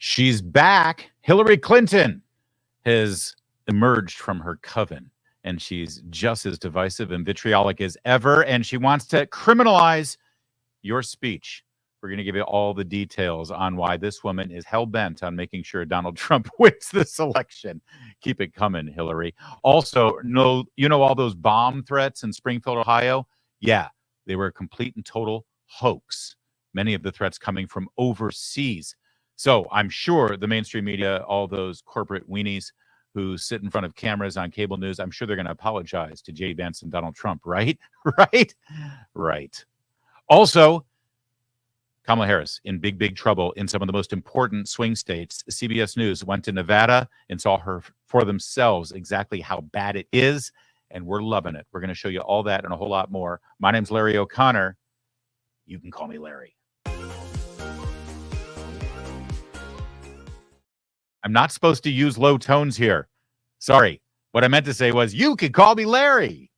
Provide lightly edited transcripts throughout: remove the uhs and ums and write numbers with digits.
She's back. Hillary Clinton has emerged from her coven, and she's just as divisive and vitriolic as ever, and she wants to criminalize your speech. We're going to give you all the details on why this woman is hell-bent on making sure Donald Trump wins this election. Keep it coming, Hillary. Also, all those bomb threats in Springfield, Ohio? Yeah, they were a complete and total hoax. Many of the threats coming from overseas. So I'm sure the mainstream media, all those corporate weenies who sit in front of cameras on cable news, I'm sure they're going to apologize to J.D. Vance and Donald Trump, right? Right. Also, Kamala Harris in big trouble in some of the most important swing states. CBS News went to Nevada and saw her for themselves exactly how bad it is, and we're loving it. We're going to show you all that and a whole lot more. My name's Larry O'Connor. You can call me Larry. I'm not supposed to use low tones here. Sorry. What I meant to say was, you can call me Larry.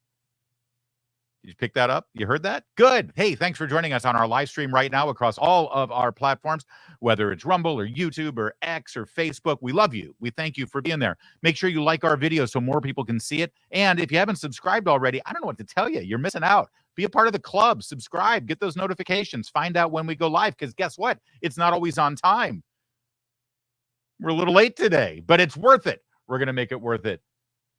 Did you pick that up? You heard that? Good. Hey, thanks for joining us on our live stream right now across all of our platforms, whether it's Rumble or YouTube or X or Facebook. We love you. We thank you for being there. Make sure you like our video so more people can see it. And if you haven't subscribed already, I don't know what to tell you. You're missing out. Be a part of the club. Subscribe. Get those notifications. Find out when we go live, because guess what? It's not always on time. We're a little late today, but it's worth it. We're going to make it worth it.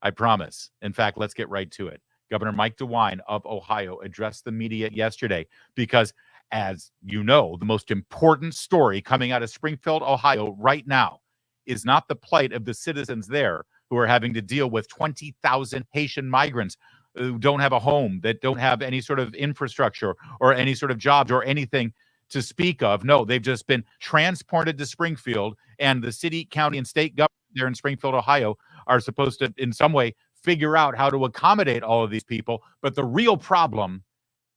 I promise. In fact, let's get right to it. Governor Mike DeWine of Ohio addressed the media yesterday because, as you know, the most important story coming out of Springfield, Ohio right now is not the plight of the citizens there who are having to deal with 20,000 Haitian migrants who don't have a home, that don't have any sort of infrastructure or any sort of jobs or anything to speak of. No, they've just been transported to Springfield, and the city, county, and state government there in Springfield, Ohio are supposed to, in some way, figure out how to accommodate all of these people. But the real problem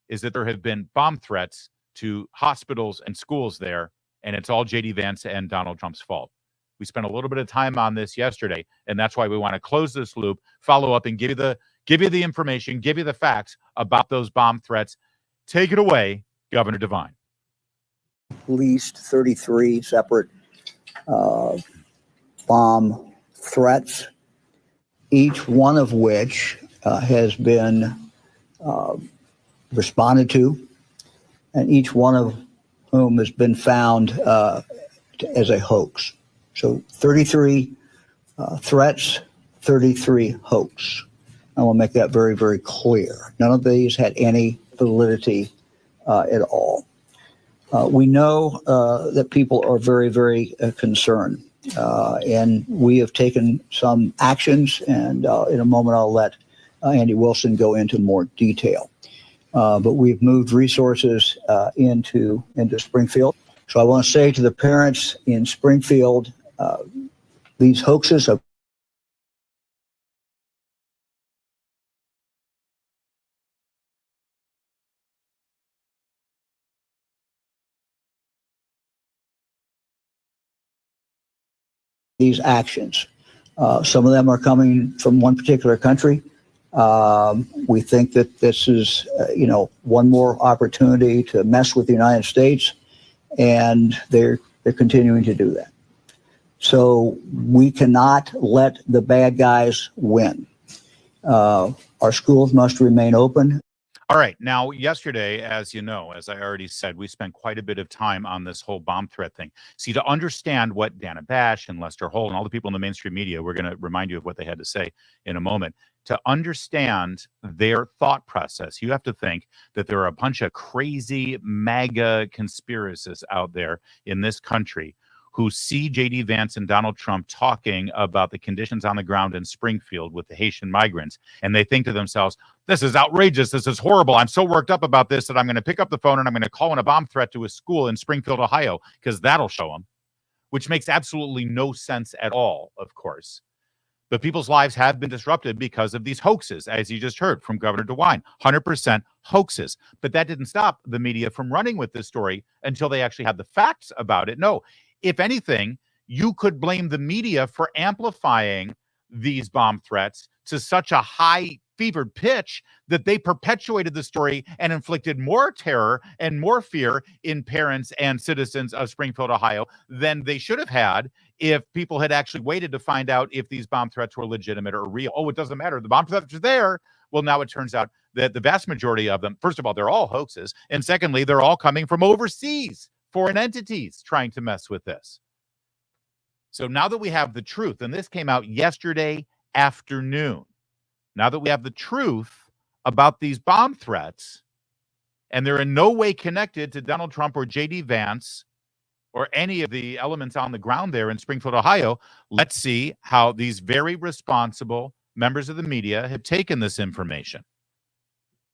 is that there have been bomb threats to hospitals and schools there, and it's all J.D. Vance and Donald Trump's fault. We spent a little bit of time on this yesterday, and that's why we want to close this loop, follow up, and give you the information, give you the facts about those bomb threats. Take it away, Governor DeWine. At least 33 separate bomb threats, each one of which has been responded to, and each one of whom has been found as a hoax. So 33 threats, 33 hoax. I want to make that very, very clear. None of these had any validity at all. We know that people are very, very concerned. And we have taken some actions, and in a moment I'll let Andy Wilson go into more detail. But we've moved resources into Springfield. So I want to say to the parents in Springfield, these hoaxes of these actions. Some of them are coming from one particular country. We think that this is, one more opportunity to mess with the United States, and they're continuing to do that. So we cannot let the bad guys win. Our schools must remain open. All right. Now, yesterday, as you know, as I already said, we spent quite a bit of time on this whole bomb threat thing. See, to understand what Dana Bash and Lester Holt and all the people in the mainstream media, we're going to remind you of what they had to say in a moment. To understand their thought process, you have to think that there are a bunch of crazy MAGA conspiracists out there in this country who see J.D. Vance and Donald Trump talking about the conditions on the ground in Springfield with the Haitian migrants. And they think to themselves, this is outrageous. This is horrible. I'm so worked up about this that I'm going to pick up the phone and I'm going to call in a bomb threat to a school in Springfield, Ohio, because that'll show them, which makes absolutely no sense at all, of course. But people's lives have been disrupted because of these hoaxes, as you just heard from Governor DeWine, 100% hoaxes. But that didn't stop the media from running with this story until they actually had the facts about it. No, if anything, you could blame the media for amplifying these bomb threats to such a high fevered pitch that they perpetuated the story and inflicted more terror and more fear in parents and citizens of Springfield, Ohio, than they should have had if people had actually waited to find out if these bomb threats were legitimate or real. Oh, it doesn't matter. The bomb threats are there. Well, now it turns out that the vast majority of them, first of all, they're all hoaxes. And secondly, they're all coming from overseas, foreign entities trying to mess with this. So now that we have the truth, and this came out yesterday afternoon, now that we have the truth about these bomb threats, and they're in no way connected to Donald Trump or J.D. Vance or any of the elements on the ground there in Springfield, Ohio, let's see how these very responsible members of the media have taken this information.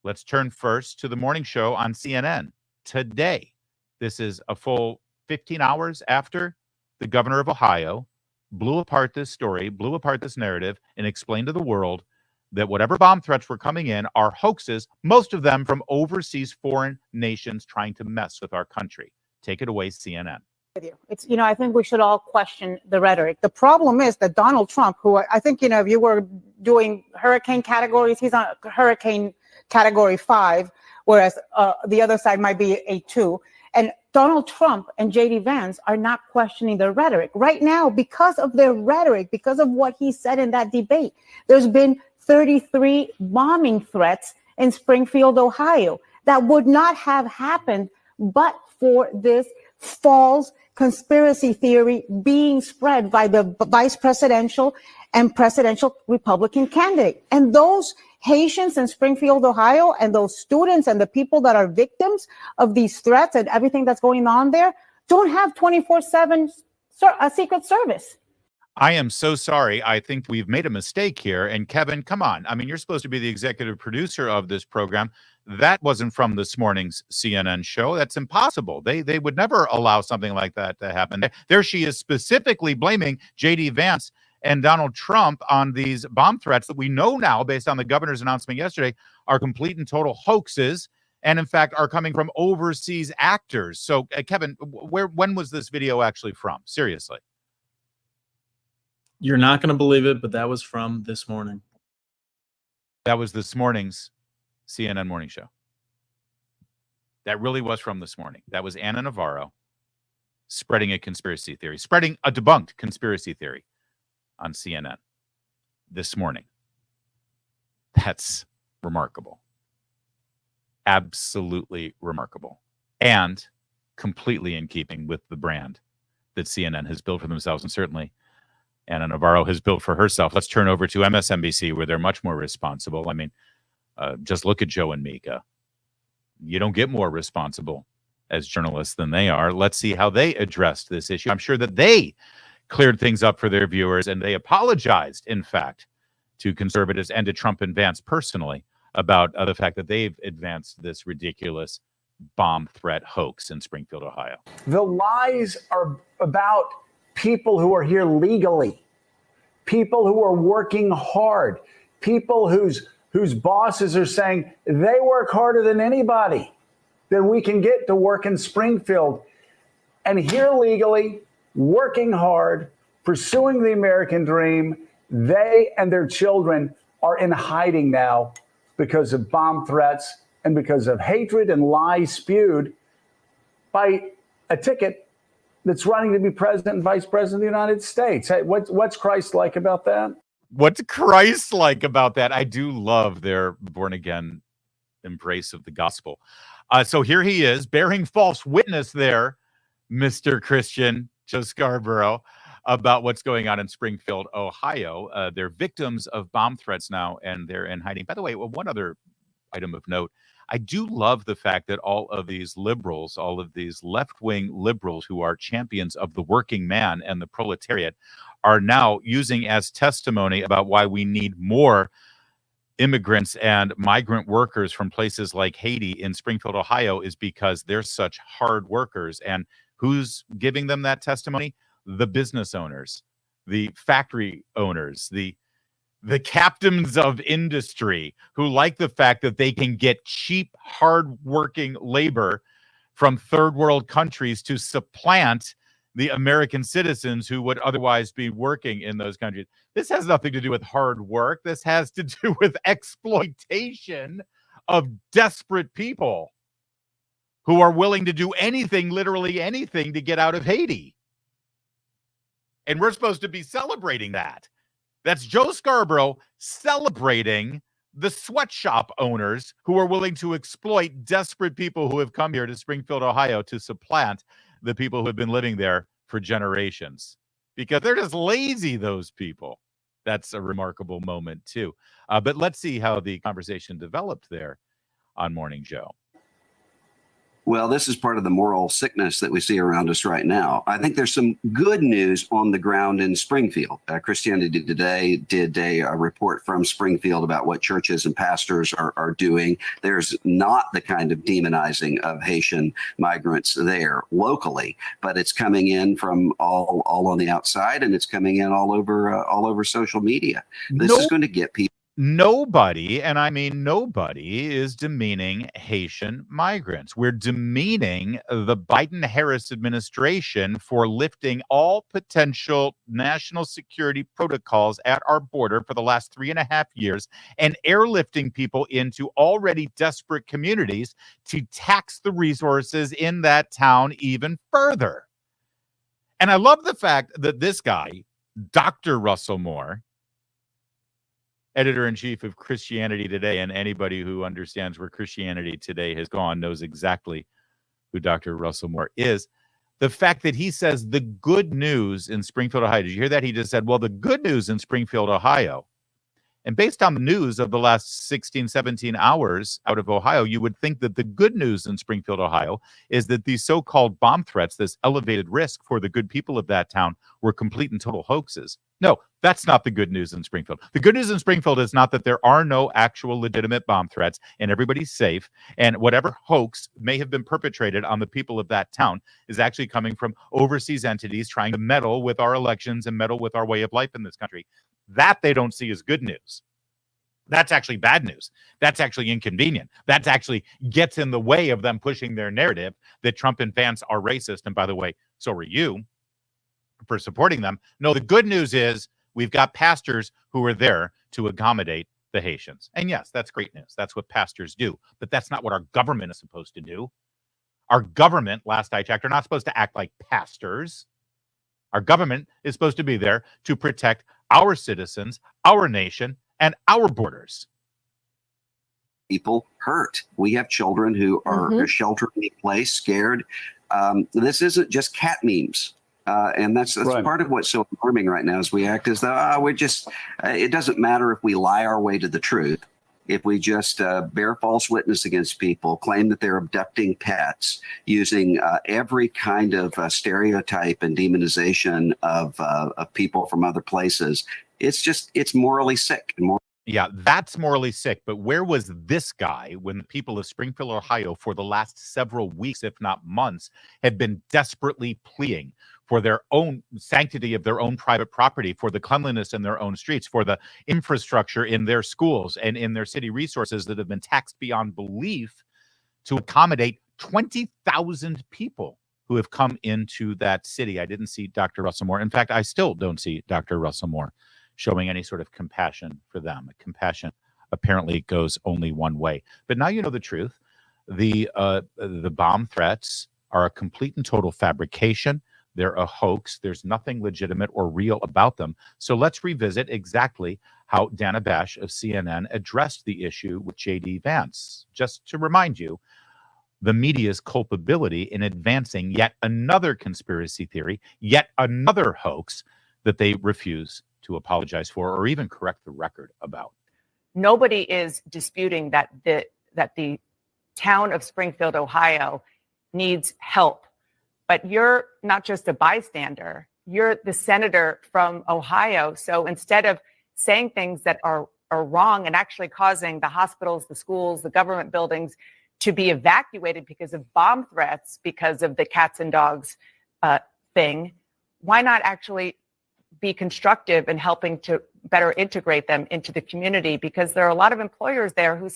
Let's turn first to the morning show on CNN today. This is a full 15 hours after the governor of Ohio blew apart this story, blew apart this narrative, and explained to the world that whatever bomb threats were coming in are hoaxes, most of them from overseas foreign nations trying to mess with our country. Take it away, CNN. With you. It's, I think we should all question the rhetoric. The problem is that Donald Trump, who I think, if you were doing hurricane categories, he's on hurricane category 5, whereas the other side might be a 2. And Donald Trump and J.D. Vance are not questioning the rhetoric. Right now, because of their rhetoric, because of what he said in that debate, there's been 33 bombing threats in Springfield, Ohio, that would not have happened but for this false conspiracy theory being spread by the vice presidential and presidential Republican candidate. And those Haitians in Springfield, Ohio, and those students and the people that are victims of these threats and everything that's going on there don't have 24/7 Secret Service. I am so sorry. I think we've made a mistake here. And Kevin, come on. I mean, you're supposed to be the executive producer of this program. That wasn't from this morning's CNN show. That's impossible. They would never allow something like that to happen. There she is specifically blaming J.D. Vance and Donald Trump on these bomb threats that we know now, based on the governor's announcement yesterday, are complete and total hoaxes, and in fact are coming from overseas actors. So, Kevin, when was this video actually from? Seriously. You're not going to believe it, but that was from this morning. That was this morning's CNN morning show. That really was from this morning. That was Anna Navarro spreading a conspiracy theory, spreading a debunked conspiracy theory on CNN this morning. That's remarkable. Absolutely remarkable. And completely in keeping with the brand that CNN has built for themselves, and certainly Anna Navarro has built for herself. Let's turn over to MSNBC, where they're much more responsible. I mean, just look at Joe and Mika. You don't get more responsible as journalists than they are. Let's see how they addressed this issue. I'm sure that they cleared things up for their viewers, and they apologized, in fact, to conservatives and to Trump and Vance personally about the fact that they've advanced this ridiculous bomb threat hoax in Springfield, Ohio. The lies are about people who are here legally, people who are working hard, people whose bosses are saying they work harder than anybody, that we can get to work in Springfield. And here legally, working hard, pursuing the American dream, they and their children are in hiding now because of bomb threats and because of hatred and lies spewed by a ticket that's running to be president and vice president of the United States. Hey, what's Christ like about that? What's Christ like about that? I do love their born-again embrace of the gospel. So here he is, bearing false witness there, Mr. Christian Joe Scarborough, about what's going on in Springfield, Ohio. They're victims of bomb threats now, and they're in hiding. By the way, one other item of note. I do love the fact that all of these liberals, all of these left-wing liberals who are champions of the working man and the proletariat are now using as testimony about why we need more immigrants and migrant workers from places like Haiti in Springfield, Ohio, is because they're such hard workers. And who's giving them that testimony? The business owners, the factory owners, the captains of industry who like the fact that they can get cheap, hard-working labor from third world countries to supplant the American citizens who would otherwise be working in those countries. This has nothing to do with hard work. This has to do with exploitation of desperate people who are willing to do anything, literally anything, to get out of Haiti. And we're supposed to be celebrating that. That's Joe Scarborough celebrating the sweatshop owners who are willing to exploit desperate people who have come here to Springfield, Ohio, to supplant the people who have been living there for generations. Because they're just lazy, those people. That's a remarkable moment, too. But let's see how the conversation developed there on Morning Joe. Well, this is part of the moral sickness that we see around us right now. I think there's some good news on the ground in Springfield. Christianity Today did a report from Springfield about what churches and pastors are doing. There's not the kind of demonizing of Haitian migrants there locally, but it's coming in from all on the outside, and it's coming in all over social media. This is going to get people. Nobody, and I mean nobody, is demeaning Haitian migrants. We're demeaning the Biden-Harris administration for lifting all potential national security protocols at our border for the last 3.5 years and airlifting people into already desperate communities to tax the resources in that town even further. And I love the fact that this guy, Dr. Russell Moore, editor-in-chief of Christianity Today, and anybody who understands where Christianity Today has gone knows exactly who Dr. Russell Moore is. The fact that he says the good news in Springfield, Ohio. Did you hear that? He just said, well, the good news in Springfield, Ohio. And based on the news of the last 16, 17 hours out of Ohio, you would think that the good news in Springfield, Ohio, is that these so-called bomb threats, this elevated risk for the good people of that town, were complete and total hoaxes. No, that's not the good news in Springfield. The good news in Springfield is not that there are no actual legitimate bomb threats and everybody's safe, and whatever hoax may have been perpetrated on the people of that town is actually coming from overseas entities trying to meddle with our elections and meddle with our way of life in this country. That they don't see as good news. That's actually bad news. That's actually inconvenient. That actually gets in the way of them pushing their narrative that Trump and Vance are racist. And by the way, so are you for supporting them. No, the good news is we've got pastors who are there to accommodate the Haitians. And yes, that's great news. That's what pastors do. But that's not what our government is supposed to do. Our government, last I checked, are not supposed to act like pastors. Our government is supposed to be there to protect our citizens, our nation, and our borders. People hurt. We have children who are sheltering in place, scared. This isn't just cat memes. And that's right. Part of what's so alarming right now is we act as though we're just, it doesn't matter if we lie our way to the truth. If we just bear false witness against people, claim that they're abducting pets, using every kind of stereotype and demonization of people from other places, it's morally sick. Yeah, that's morally sick. But where was this guy when the people of Springfield, Ohio, for the last several weeks, if not months, had been desperately pleading for their own sanctity of their own private property, for the cleanliness in their own streets, for the infrastructure in their schools and in their city resources that have been taxed beyond belief to accommodate 20,000 people who have come into that city? I didn't see Dr. Russell Moore. In fact, I still don't see Dr. Russell Moore showing any sort of compassion for them. Compassion apparently goes only one way. But now you know the truth. The bomb threats are a complete and total fabrication. They're a hoax. There's nothing legitimate or real about them. So let's revisit exactly how Dana Bash of CNN addressed the issue with J.D. Vance. Just to remind you, the media's culpability in advancing yet another conspiracy theory, yet another hoax that they refuse to apologize for or even correct the record about. Nobody is disputing that the town of Springfield, Ohio needs help. But you're not just a bystander, you're the senator from Ohio. So instead of saying things that are wrong and actually causing the hospitals, the schools, the government buildings to be evacuated because of bomb threats, because of the cats and dogs thing, why not actually be constructive in helping to better integrate them into the community? Because there are a lot of employers there who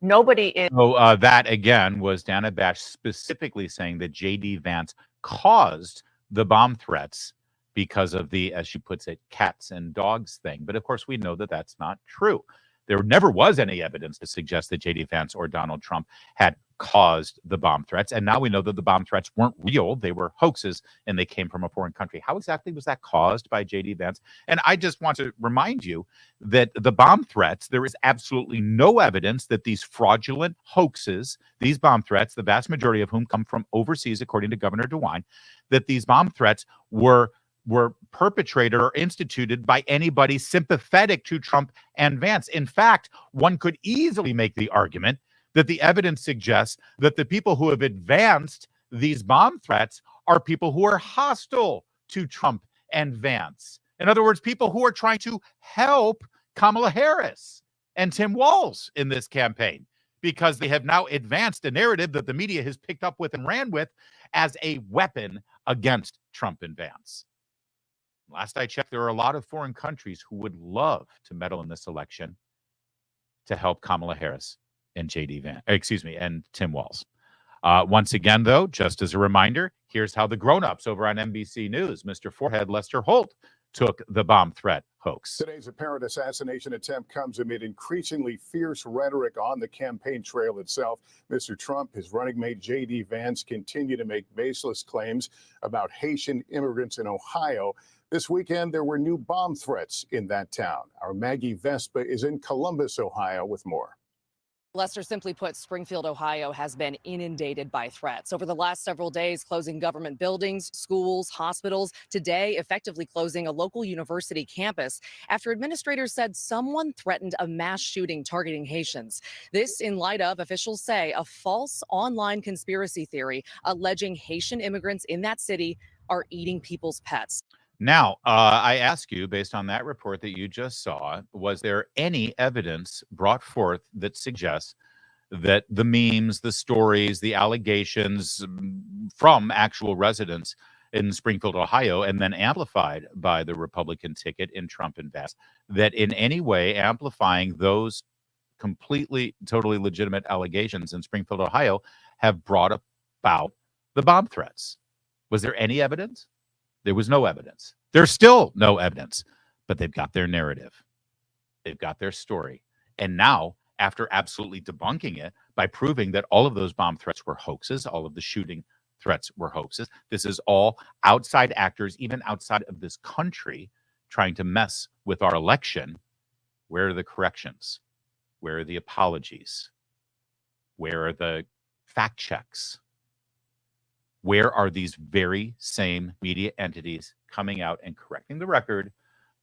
nobody is. So that again was Dana Bash specifically saying that J.D. Vance caused the bomb threats because of the, as she puts it, cats and dogs thing. But of course, we know that that's not true. There never was any evidence to suggest that J.D. Vance or Donald Trump had caused the bomb threats. And now we know that the bomb threats weren't real. They were hoaxes and they came from a foreign country. How exactly was that caused by J.D. Vance? And I just want to remind you that the bomb threats, there is absolutely no evidence that these fraudulent hoaxes, these bomb threats, the vast majority of whom come from overseas, according to Governor DeWine, that these bomb threats were perpetrated or instituted by anybody sympathetic to Trump and Vance. In fact, one could easily make the argument that the evidence suggests that the people who have advanced these bomb threats are people who are hostile to Trump and Vance. In other words, people who are trying to help Kamala Harris and Tim Walz in this campaign, because they have now advanced a narrative that the media has picked up with and ran with as a weapon against Trump and Vance. Last I checked, there are a lot of foreign countries who would love to meddle in this election to help Kamala Harris and and Tim Walz. Once again, though, just as a reminder, here's how the grown-ups over on NBC News, Mr. Forehead Lester Holt, took the bomb threat hoax. Today's apparent assassination attempt comes amid increasingly fierce rhetoric on the campaign trail itself. Mr. Trump, his running mate J.D. Vance continue to make baseless claims about Haitian immigrants in Ohio. This weekend, there were new bomb threats in that town. Our Maggie Vespa is in Columbus, Ohio, with more. Lester, simply put, Springfield, Ohio has been inundated by threats over the last several days, closing government buildings, schools, hospitals. Today, effectively closing a local university campus after administrators said someone threatened a mass shooting targeting Haitians. This in light of, officials say, a false online conspiracy theory alleging Haitian immigrants in that city are eating people's pets. Now, I ask you, based on that report that you just saw, was there any evidence brought forth that suggests that the memes, the stories, the allegations from actual residents in Springfield, Ohio, and then amplified by the Republican ticket in Trump and Vance, that in any way amplifying those completely, totally legitimate allegations in Springfield, Ohio, have brought about the bomb threats? Was there any evidence? There was no evidence. There's still no evidence, but they've got their narrative. They've got their story. And now, after absolutely debunking it by proving that all of those bomb threats were hoaxes, all of the shooting threats were hoaxes, this is all outside actors, even outside of this country, trying to mess with our election. Where are the corrections? Where are the apologies? Where are the fact checks? Where are these very same media entities coming out and correcting the record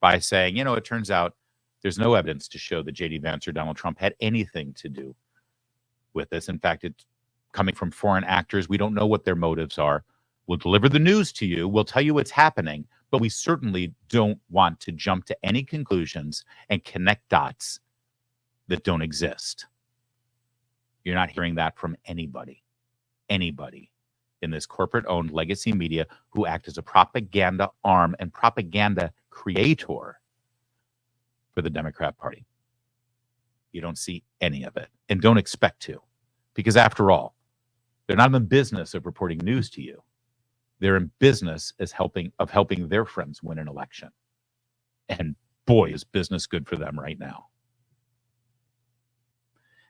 by saying, it turns out there's no evidence to show that J.D. Vance or Donald Trump had anything to do with this. In fact, it's coming from foreign actors. We don't know what their motives are. We'll deliver the news to you. We'll tell you what's happening, but we certainly don't want to jump to any conclusions and connect dots that don't exist. You're not hearing that from anybody in this corporate-owned legacy media who act as a propaganda arm and propaganda creator for the Democrat Party. You don't see any of it, and don't expect to, because after all, they're not in the business of reporting news to you. They're in business of helping their friends win an election. And boy, is business good for them right now.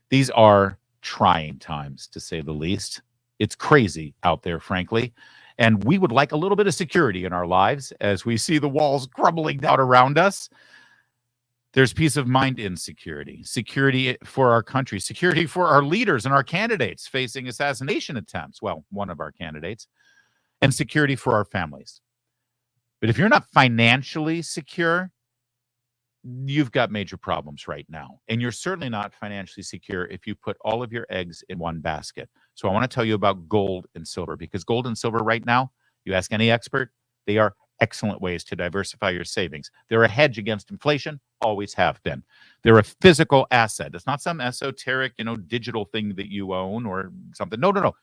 These are trying times, to say the least. It's crazy out there, frankly. And we would like a little bit of security in our lives as we see the walls crumbling down around us. There's peace of mind insecurity, security for our country, security for our leaders and our candidates facing assassination attempts. Well, one of our candidates, and security for our families. But if you're not financially secure, you've got major problems right now. And you're certainly not financially secure if you put all of your eggs in one basket. So I want to tell you about gold and silver, because gold and silver right now, you ask any expert, they are excellent ways to diversify your savings. They're a hedge against inflation, always have been. They're a physical asset. It's not some esoteric, digital thing that you own or something. No.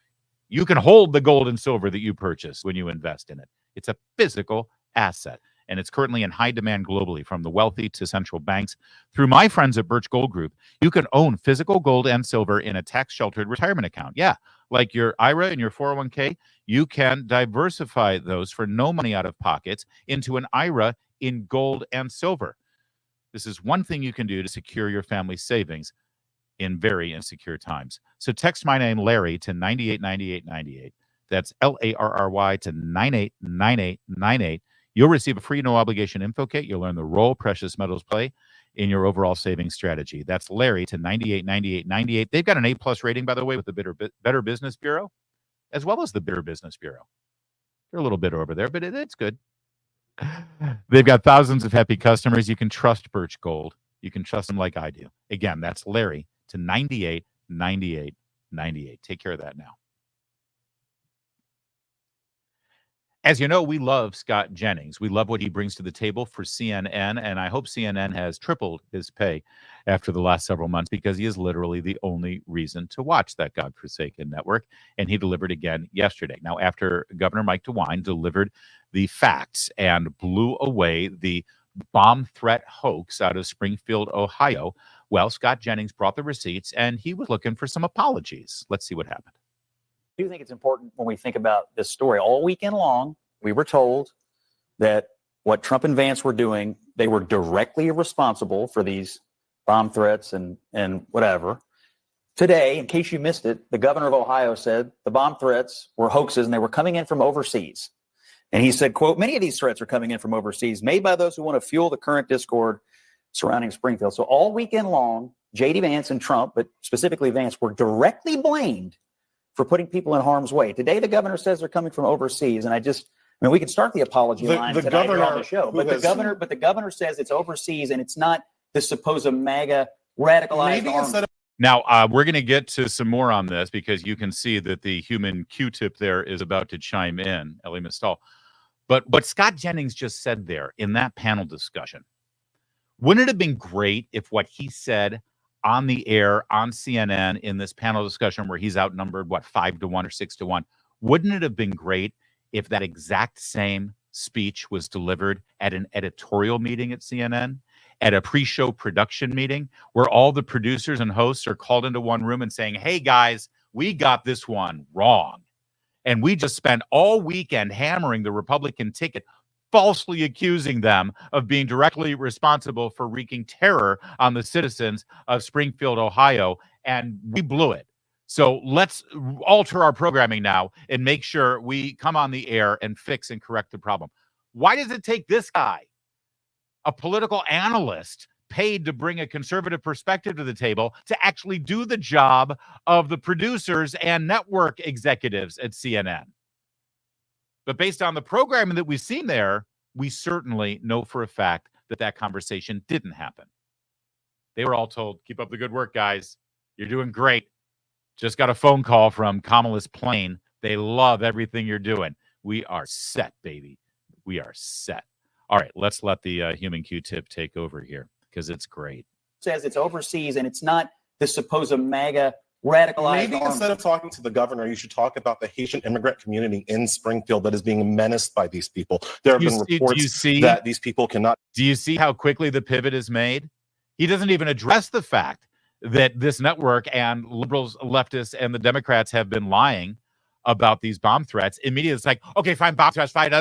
You can hold the gold and silver that you purchase when you invest in it. It's a physical asset. And it's currently in high demand globally, from the wealthy to central banks. Through my friends at Birch Gold Group, you can own physical gold and silver in a tax-sheltered retirement account. Yeah, like your IRA and your 401k, you can diversify those for no money out of pockets into an IRA in gold and silver. This is one thing you can do to secure your family's savings in very insecure times. So text my name, Larry, to 989898. That's LARRY to 989898. You'll receive a free no obligation info kit. You'll learn the role precious metals play in your overall savings strategy. That's Larry to 989898. They've got an A+ rating, by the way, with the Better Business Bureau, as well as the Better Business Bureau. They're a little bit over there, but it's good. They've got thousands of happy customers. You can trust Birch Gold. You can trust them like I do. Again, that's Larry to 989898. Take care of that now. As you know, we love Scott Jennings. We love what he brings to the table for CNN, and I hope CNN has tripled his pay after the last several months, because he is literally the only reason to watch that godforsaken network, and he delivered again yesterday. Now, after Governor Mike DeWine delivered the facts and blew away the bomb threat hoax out of Springfield, Ohio, well, Scott Jennings brought the receipts, and he was looking for some apologies. Let's see what happened. I do think it's important when we think about this story. All weekend long, we were told that what Trump and Vance were doing, they were directly responsible for these bomb threats and whatever. Today, in case you missed it, the governor of Ohio said the bomb threats were hoaxes and they were coming in from overseas. And he said, quote, many of these threats are coming in from overseas, made by those who want to fuel the current discord surrounding Springfield. So all weekend long, J.D. Vance and Trump, but specifically Vance, were directly blamed for putting people in harm's way. Today, the governor says they're coming from overseas, and I mean, we can start the apology line tonight on the show, but the governor says it's overseas, and it's not this supposed MAGA radicalized army. Now, we're going to get to some more on this, because you can see that the human Q-tip there is about to chime in, Ellie Mistal. But what Scott Jennings just said there in that panel discussion, wouldn't it have been great if what he said on the air on CNN in this panel discussion, where he's outnumbered, 5-1 or 6-1, wouldn't it have been great if that exact same speech was delivered at an editorial meeting at CNN, at a pre-show production meeting, where all the producers and hosts are called into one room and saying, hey guys, we got this one wrong. And we just spent all weekend hammering the Republican ticket, falsely accusing them of being directly responsible for wreaking terror on the citizens of Springfield, Ohio, and we blew it. So let's alter our programming now and make sure we come on the air and fix and correct the problem. Why does it take this guy, a political analyst paid to bring a conservative perspective to the table, to actually do the job of the producers and network executives at CNN? But based on the programming that we've seen there, we certainly know for a fact that that conversation didn't happen. They were all told, keep up the good work, guys. You're doing great. Just got a phone call from Kamala's plane. They love everything you're doing. We are set, baby. We are set. All right, let's let the human Q-tip take over here, because it's great. Says it's overseas, and it's not this supposed MAGA radicalized Maybe army. Instead of talking to the governor, you should talk about the Haitian immigrant community in Springfield that is being menaced by these people. There have been reports that these people cannot. Do you see how quickly the pivot is made? He doesn't even address the fact that this network and liberals, leftists, and the Democrats have been lying about these bomb threats. Immediately, it's like, okay, fine, bomb threats, fine.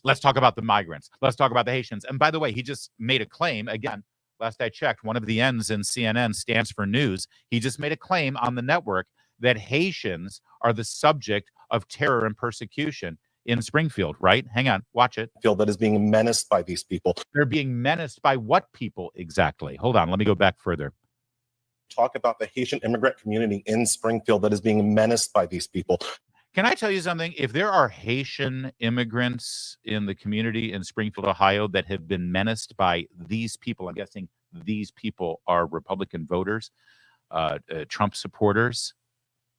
Let's talk about the migrants. Let's talk about the Haitians. And by the way, he just made a claim. Again, last I checked, one of the N's in CNN stands for news. He just made a claim on the network that Haitians are the subject of terror and persecution in Springfield, right? Hang on, watch it. That is being menaced by these people. They're being menaced by what people exactly? Hold on, let me go back further. Talk about the Haitian immigrant community in Springfield that is being menaced by these people. Can I tell you something? If there are Haitian immigrants in the community in Springfield, Ohio, that have been menaced by these people, I'm guessing these people are Republican voters, Trump supporters,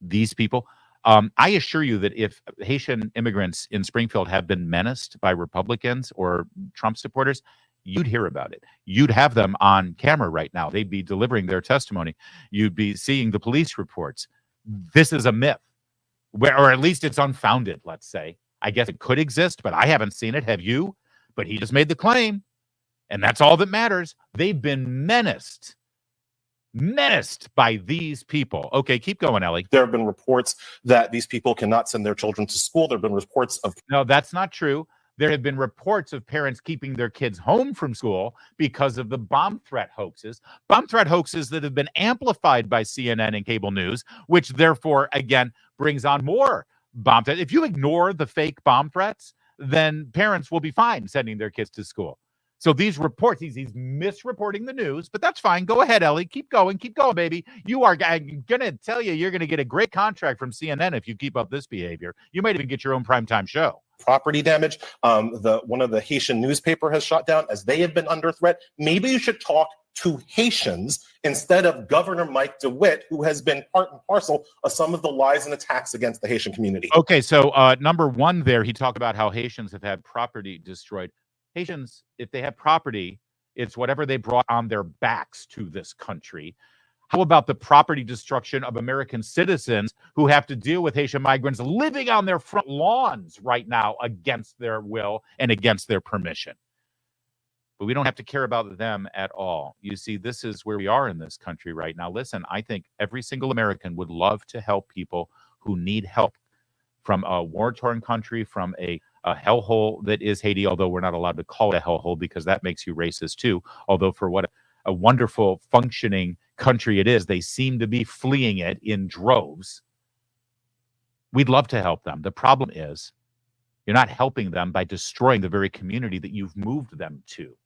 these people. I assure you that if Haitian immigrants in Springfield have been menaced by Republicans or Trump supporters, you'd hear about it. You'd have them on camera right now. They'd be delivering their testimony. You'd be seeing the police reports. This is a myth, or at least it's unfounded, let's say. I guess it could exist, but I haven't seen it. Have you? But he just made the claim, and that's all that matters. They've been menaced menaced by these people. Okay, keep going, Ellie. There have been reports that these people cannot send their children to school. There have been reports of... No, that's not true. There have been reports of parents keeping their kids home from school because of the bomb threat hoaxes that have been amplified by CNN and cable news, which therefore, again, brings on more bomb threats. If you ignore the fake bomb threats, then parents will be fine sending their kids to school. So these reports, he's misreporting the news, but that's fine. Go ahead, Ellie. Keep going, baby. I'm going to tell you, you're going to get a great contract from CNN if you keep up this behavior. You might even get your own primetime show. Property damage. One of the Haitian newspaper has shut down as they have been under threat. Maybe you should talk to Haitians instead of Governor Mike DeWitt, who has been part and parcel of some of the lies and attacks against the Haitian community. Okay, so number one there, he talked about how Haitians have had property destroyed. Haitians, if they have property, it's whatever they brought on their backs to this country. How about the property destruction of American citizens who have to deal with Haitian migrants living on their front lawns right now against their will and against their permission? But we don't have to care about them at all. You see, this is where we are in this country right now. Listen, I think every single American would love to help people who need help from a war-torn country, from a hellhole that is Haiti, although we're not allowed to call it a hellhole because that makes you racist too. Although for what a wonderful functioning country it is, they seem to be fleeing it in droves. We'd love to help them. The problem is you're not helping them by destroying the very community that you've moved them to.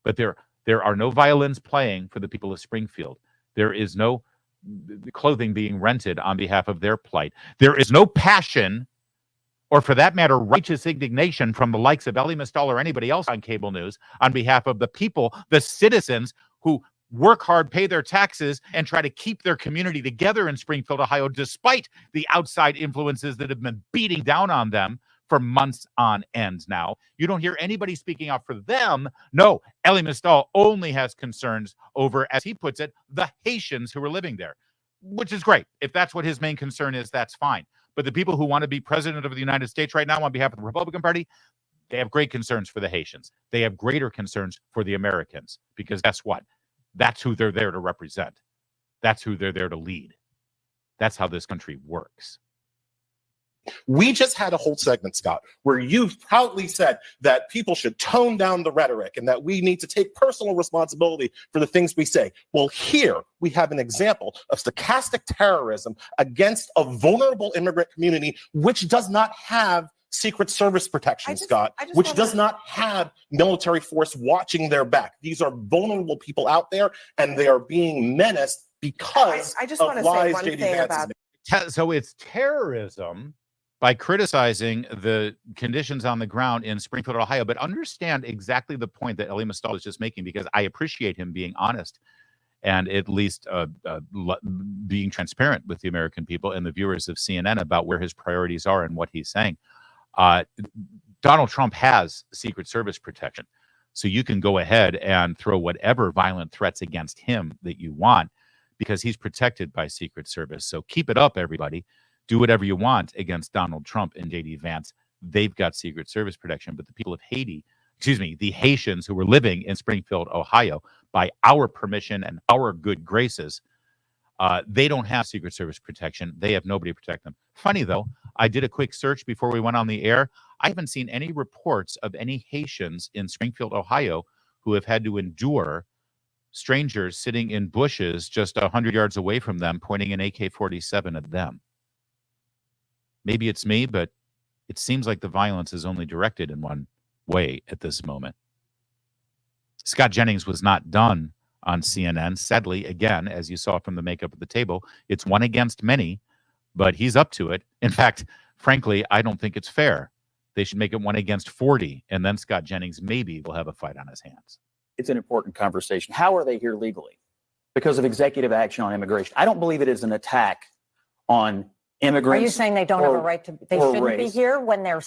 But there are no violins playing for the people of Springfield. There is no clothing being rented on behalf of their plight. There is no passion, or for that matter, righteous indignation from the likes of Ellie Mistal or anybody else on cable news on behalf of the people, the citizens who work hard, pay their taxes, and try to keep their community together in Springfield, Ohio, despite the outside influences that have been beating down on them for months on end now. You don't hear anybody speaking out for them. No, Ellie Mistal only has concerns over, as he puts it, the Haitians who are living there, which is great. If that's what his main concern is, that's fine. But the people who want to be president of the United States right now on behalf of the Republican Party, they have great concerns for the Haitians. They have greater concerns for the Americans, because guess what? That's who they're there to represent. That's who they're there to lead. That's how this country works. We just had a whole segment, Scott, where you proudly said that people should tone down the rhetoric and that we need to take personal responsibility for the things we say. Well, here we have an example of stochastic terrorism against a vulnerable immigrant community, which does not have Secret Service protection, Scott, which does not have military force watching their back. These are vulnerable people out there, and they are being menaced because of lies JD Vance is making. So it's terrorism by criticizing the conditions on the ground in Springfield, Ohio. But understand exactly the point that Ellie Mistal is just making, because I appreciate him being honest and at least being transparent with the American people and the viewers of CNN about where his priorities are and what he's saying. Donald Trump has Secret Service protection, so you can go ahead and throw whatever violent threats against him that you want, because he's protected by Secret Service. So keep it up, everybody. Do whatever you want against Donald Trump and JD Vance. They've got Secret Service protection. But the people of Haiti, the Haitians who were living in Springfield, Ohio, by our permission and our good graces, they don't have Secret Service protection. They have nobody to protect them. Funny, though, I did a quick search before we went on the air. I haven't seen any reports of any Haitians in Springfield, Ohio, who have had to endure strangers sitting in bushes just 100 yards away from them, pointing an AK-47 at them. Maybe it's me, but it seems like the violence is only directed in one way at this moment. Scott Jennings was not done on CNN. Sadly, again, as you saw from the makeup of the table, it's one against many, but he's up to it. In fact, frankly, I don't think it's fair. They should make it 1 against 40, and then Scott Jennings maybe will have a fight on his hands. It's an important conversation. How are they here legally? Because of executive action on immigration. I don't believe it is an attack on immigrants. Are you saying they don't have a right to, they shouldn't be here when they're...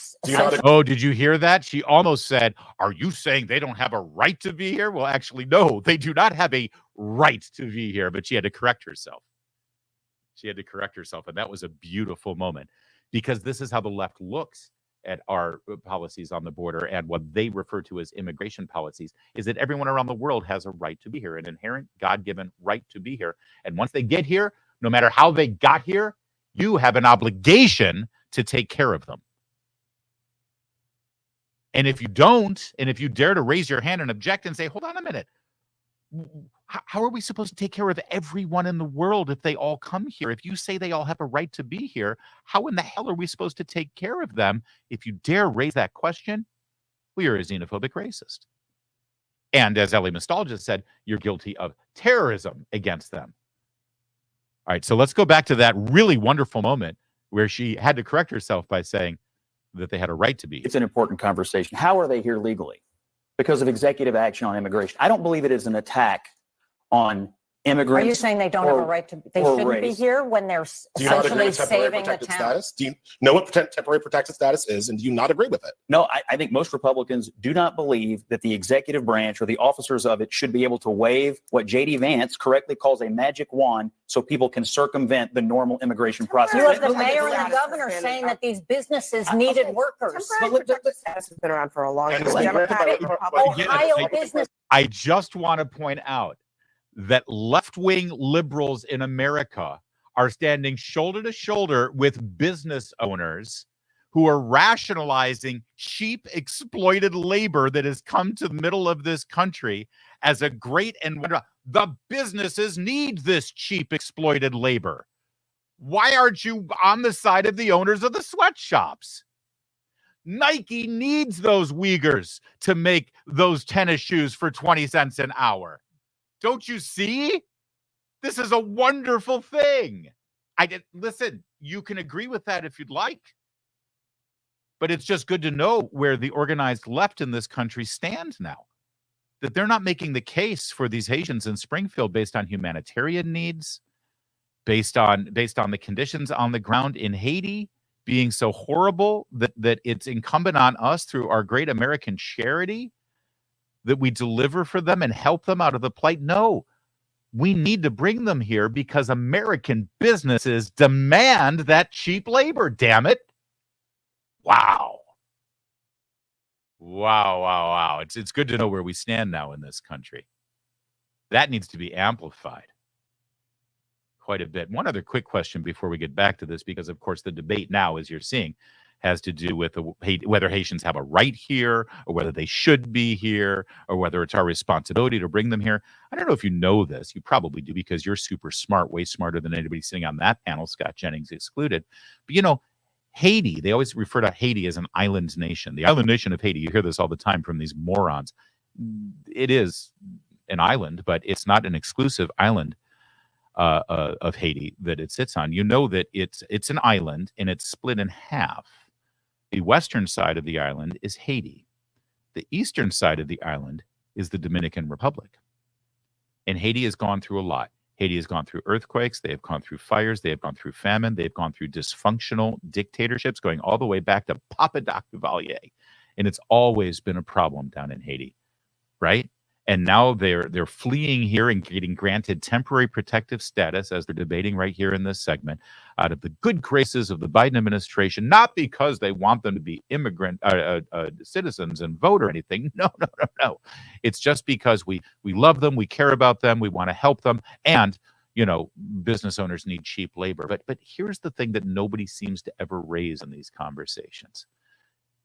Oh, did you hear that? She almost said, are you saying they don't have a right to be here? Well, actually, no, they do not have a right to be here, but she had to correct herself. And that was a beautiful moment, because this is how the left looks at our policies on the border and what they refer to as immigration policies is that everyone around the world has a right to be here, an inherent God-given right to be here. And once they get here, no matter how they got here, you have an obligation to take care of them. And if you don't, and if you dare to raise your hand and object and say, hold on a minute, how are we supposed to take care of everyone in the world if they all come here? If you say they all have a right to be here, how in the hell are we supposed to take care of them? If you dare raise that question, well, you're a xenophobic racist. And as Ellie Mistal just said, you're guilty of terrorism against them. All right, so let's go back to that really wonderful moment where she had to correct herself by saying that they had a right to be here. It's an important conversation. How are they here legally? Because of executive action on immigration. I don't believe it is an attack on immigrants. Are you saying they don't have a right to? They shouldn't be here when they're Do you not agree essentially with temporary saving the protected town? status? Do you know what temporary protected status is, and do you not agree with it? No, I think most Republicans do not believe that the executive branch or the officers of it should be able to wave what J.D. Vance correctly calls a magic wand so people can circumvent the normal immigration process. You have the mayor and the governor saying that these businesses needed workers. Temporary protected status has been around for a long time. And Democratic, Republican. Ohio business. I just want to point out that left-wing liberals in America are standing shoulder to shoulder with business owners who are rationalizing cheap exploited labor that has come to the middle of this country as a great and the businesses need this cheap exploited labor. Why aren't you on the side of the owners of the sweatshops? Nike needs those Uyghurs to make those tennis shoes for 20 cents an hour. Don't you see? This is a wonderful thing. Listen, you can agree with that if you'd like. But it's just good to know where the organized left in this country stands now. That they're not making the case for these Haitians in Springfield based on humanitarian needs, based on the conditions on the ground in Haiti being so horrible that it's incumbent on us through our great American charity that we deliver for them and help them out of the plight. No, we need to bring them here because American businesses demand that cheap labor, damn it. Wow. It's good to know where we stand now in this country. That needs to be amplified quite a bit. One other quick question before we get back to this, because of course the debate now, as you're seeing, has to do with whether Haitians have a right here or whether they should be here or whether it's our responsibility to bring them here. I don't know if you know this. You probably do because you're super smart, way smarter than anybody sitting on that panel, Scott Jennings excluded. But you know, Haiti, they always refer to Haiti as an island nation. The island nation of Haiti, you hear this all the time from these morons. It is an island, but it's not an exclusive island of Haiti that it sits on. You know that it's an island and it's split in half. The western side of the island is Haiti. The eastern side of the island is the Dominican Republic. And Haiti has gone through a lot. Haiti has gone through earthquakes. They have gone through fires. They have gone through famine. They've gone through dysfunctional dictatorships going all the way back to Papa Doc Duvalier. And it's always been a problem down in Haiti, right? And now they're fleeing here and getting granted temporary protective status, as they're debating right here in this segment, out of the good graces of the Biden administration, not because they want them to be immigrant citizens and vote or anything. No. It's just because we love them, we care about them, we want to help them, and you know, business owners need cheap labor. But here's the thing that nobody seems to ever raise in these conversations.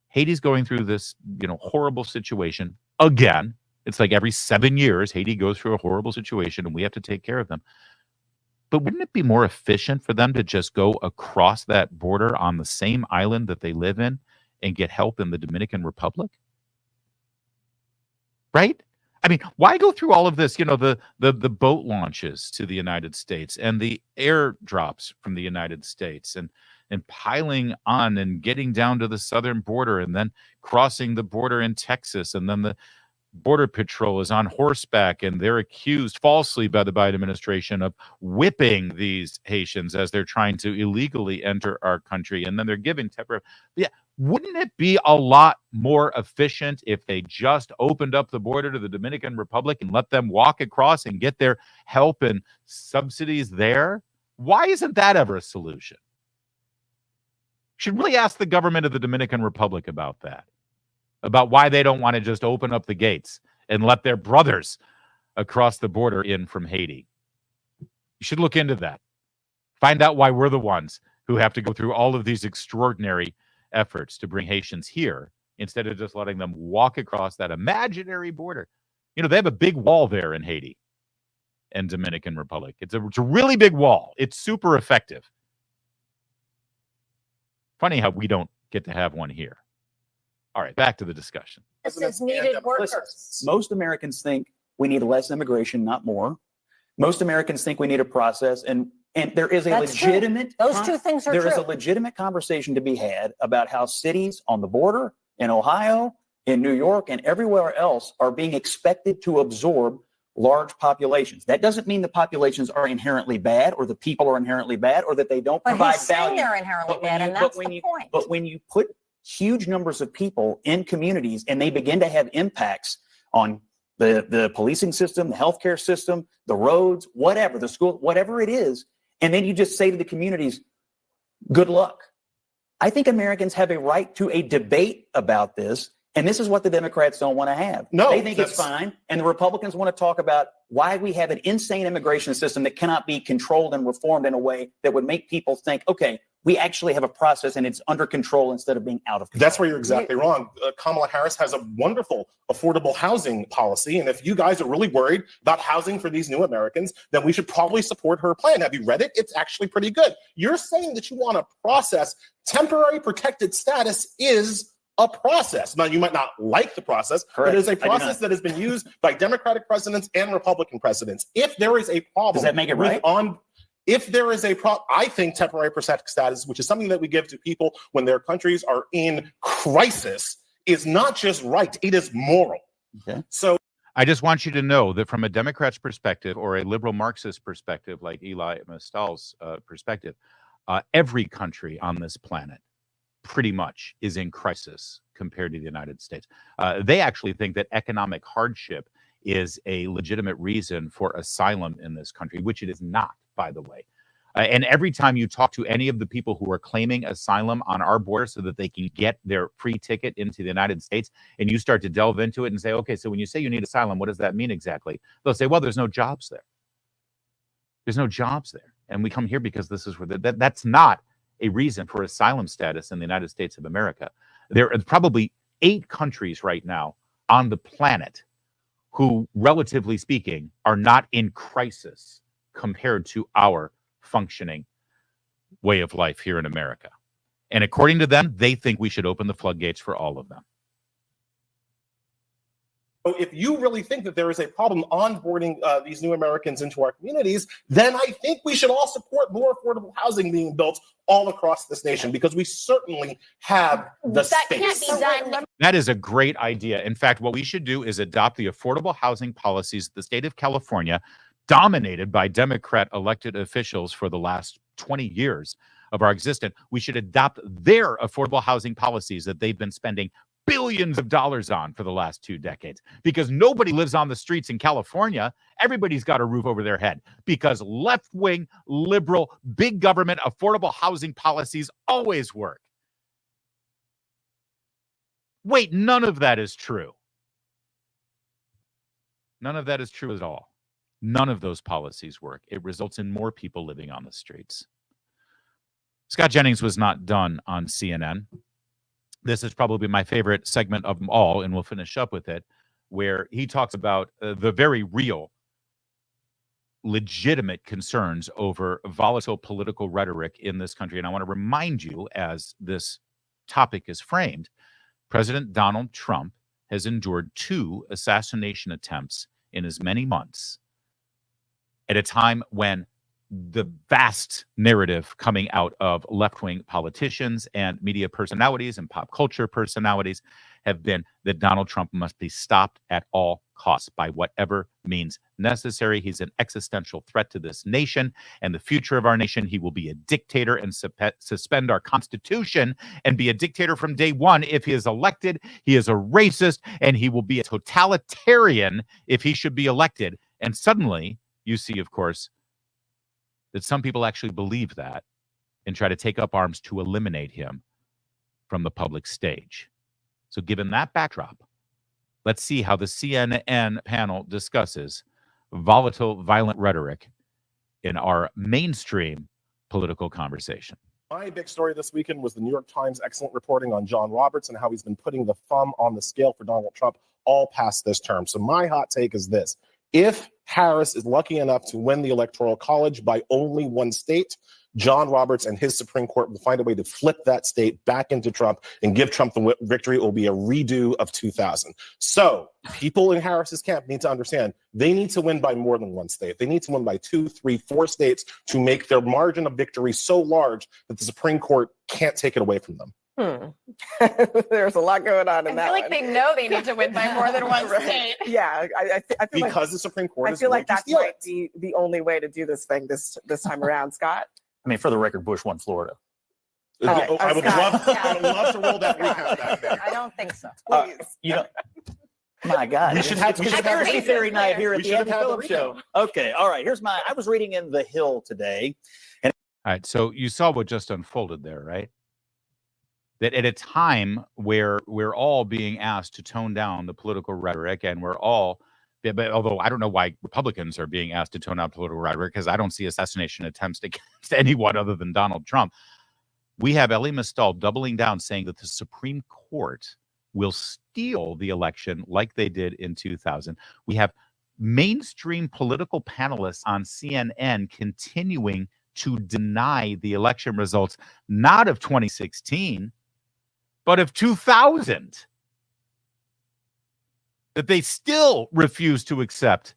Haiti's going through this, horrible situation again. It's like every 7 years, Haiti goes through a horrible situation and we have to take care of them. But wouldn't it be more efficient for them to just go across that border on the same island that they live in and get help in the Dominican Republic? Right? I mean, why go through all of this, the boat launches to the United States and the airdrops from the United States and piling on and getting down to the southern border and then crossing the border in Texas, and then the Border Patrol is on horseback and they're accused falsely by the Biden administration of whipping these Haitians as they're trying to illegally enter our country. And then they're giving temporary. Yeah. Wouldn't it be a lot more efficient if they just opened up the border to the Dominican Republic and let them walk across and get their help and subsidies there? Why isn't that ever a solution? Should really ask the government of the Dominican Republic about that, about why they don't want to just open up the gates and let their brothers across the border in from Haiti. You should look into that. Find out why we're the ones who have to go through all of these extraordinary efforts to bring Haitians here instead of just letting them walk across that imaginary border. You know, they have a big wall there in Haiti and Dominican Republic. It's a really big wall. It's super effective. Funny how we don't get to have one here. All right, back to the discussion. This is needed workers. Listen, most Americans think we need less immigration, not more. Most Americans think we need a process, and there is a That's true. legitimate Those two things are there is true. a legitimate conversation to be had about how cities on the border in Ohio, in New York, and everywhere else are being expected to absorb large populations. That doesn't mean the populations are inherently bad, or the people are inherently bad, or that they don't But provide he's saying value. they're inherently But when bad, you- and but that's when the you- point. But when you put huge numbers of people in communities and they begin to have impacts on the policing system, the healthcare system, the roads, whatever, the school, whatever it is, and then you just say to the communities, good luck. I think Americans have a right to a debate about this, and this is what the Democrats don't want to have. No, they think it's that's- fine, and the Republicans want to talk about why we have an insane immigration system that cannot be controlled and reformed in a way that would make people think, okay, we actually have a process and it's under control instead of being out of control. That's where you're exactly wrong. Kamala Harris has a wonderful affordable housing policy. And if you guys are really worried about housing for these new Americans, then we should probably support her plan. Have you read it? It's actually pretty good. You're saying that you want to process temporary protected status is a process. Now, you might not like the process, Correct. but it is I a do not. process that has been used by Democratic presidents and Republican presidents. If there is a problem, Does that make it with right? If there is a problem, I think temporary protected status, which is something that we give to people when their countries are in crisis, is not just right, it is moral. Okay. So I just want you to know that from a Democrat's perspective or a liberal Marxist perspective, like Eli Mistal's perspective, every country on this planet pretty much is in crisis compared to the United States. They actually think that economic hardship is a legitimate reason for asylum in this country, which it is not, by the way. And every time you talk to any of the people who are claiming asylum on our border so that they can get their free ticket into the United States, and you start to delve into it and say, okay, so when you say you need asylum, what does that mean exactly? They'll say, well, there's no jobs there. There's no jobs there. And we come here because this is where that's not a reason for asylum status in the United States of America. There are probably 8 countries right now on the planet who, relatively speaking, are not in crisis compared to our functioning way of life here in America. And according to them, they think we should open the floodgates for all of them. if you really think that there is a problem onboarding these new Americans into our communities, then I think we should all support more affordable housing being built all across this nation, because we certainly have the space. Can't be done. That is a great idea. In fact, what we should do is adopt the affordable housing policies of the state of California, dominated by Democrat elected officials for the last 20 years of our existence. We should adopt their affordable housing policies that they've been spending billions of dollars on for the last 2 decades, because nobody lives on the streets in California. Everybody's got a roof over their head because left-wing, liberal, big government affordable housing policies always work. Wait, none of that is true. None of that is true at all. None of those policies work. It results in more people living on the streets. Scott Jennings was not done on CNN. This is probably my favorite segment of them all, and we'll finish up with it, where he talks about the very real, legitimate concerns over volatile political rhetoric in this country. And I want to remind you, as this topic is framed, President Donald Trump has endured 2 assassination attempts in as many months, at a time when the vast narrative coming out of left-wing politicians and media personalities and pop culture personalities have been that Donald Trump must be stopped at all costs by whatever means necessary. He's an existential threat to this nation and the future of our nation. He will be a dictator and suspend our Constitution and be a dictator from day one if he is elected. He is a racist, and he will be a totalitarian if he should be elected. And suddenly you see, of course, that some people actually believe that and try to take up arms to eliminate him from the public stage. So given that backdrop, let's see how the CNN panel discusses volatile, violent rhetoric in our mainstream political conversation. My big story this weekend was the New York Times' excellent reporting on John Roberts and how he's been putting the thumb on the scale for Donald Trump all past this term. So my hot take is this. If Harris is lucky enough to win the Electoral College by only one state, John Roberts and his Supreme Court will find a way to flip that state back into Trump and give Trump the victory. It will be a redo of 2000. So people in Harris's camp need to understand they need to win by more than one state. They need to win by 2, 3, 4 states to make their margin of victory so large that the Supreme Court can't take it away from them. There's a lot going on in that. I feel like they know they need to win by more than one state. Yeah, I feel because like the Supreme Court. I feel like that might be the only way to do this thing this time around, Scott. I mean, for the record, Bush won Florida. I would love to roll that recap back there. I don't think so. Please. You know, my God, We should have conspiracy theory night here at We the should have Andy had the Phillips Show. Okay, all right. Here's I was reading in The Hill today. All right, so you saw what just unfolded there, right? That at a time where we're all being asked to tone down the political rhetoric, and we're all, but although I don't know why Republicans are being asked to tone down political rhetoric, because I don't see assassination attempts against anyone other than Donald Trump. We have Elie Mystal doubling down, saying that the Supreme Court will steal the election like they did in 2000. We have mainstream political panelists on CNN continuing to deny the election results, not of 2016, but of 2000. That they still refuse to accept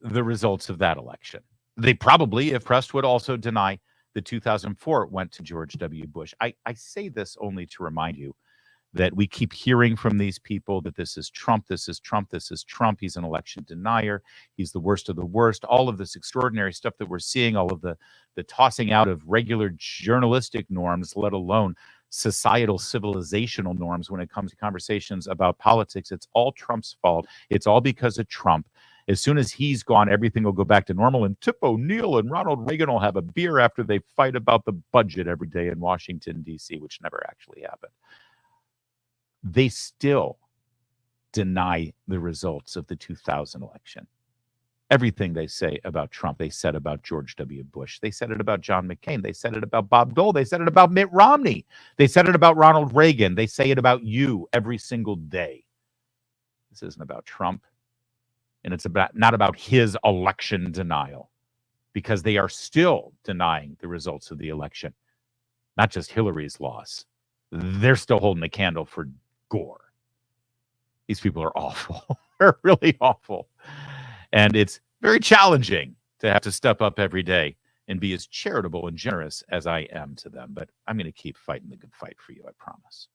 the results of that election. They probably, if pressed, would also deny the 2004 went to George W. Bush. I say this only to remind you that we keep hearing from these people that this is Trump, this is Trump, this is Trump. He's an election denier. He's the worst of the worst. All of this extraordinary stuff that we're seeing, all of the tossing out of regular journalistic norms, let alone societal civilizational norms when it comes to conversations about politics. It's all Trump's fault. It's all because of Trump. As soon as he's gone, everything will go back to normal, and Tip O'Neill and Ronald Reagan will have a beer after they fight about the budget every day in Washington, D.C., which never actually happened. They still deny the results of the 2000 election. Everything they say about Trump, they said about George W. Bush. They said it about John McCain. They said it about Bob Dole. They said it about Mitt Romney. They said it about Ronald Reagan. They say it about you every single day. This isn't about Trump. And it's not about his election denial, because they are still denying the results of the election, not just Hillary's loss. They're still holding the candle for Gore. These people are awful. They're really awful. And it's very challenging to have to step up every day and be as charitable and generous as I am to them. But I'm going to keep fighting the good fight for you, I promise.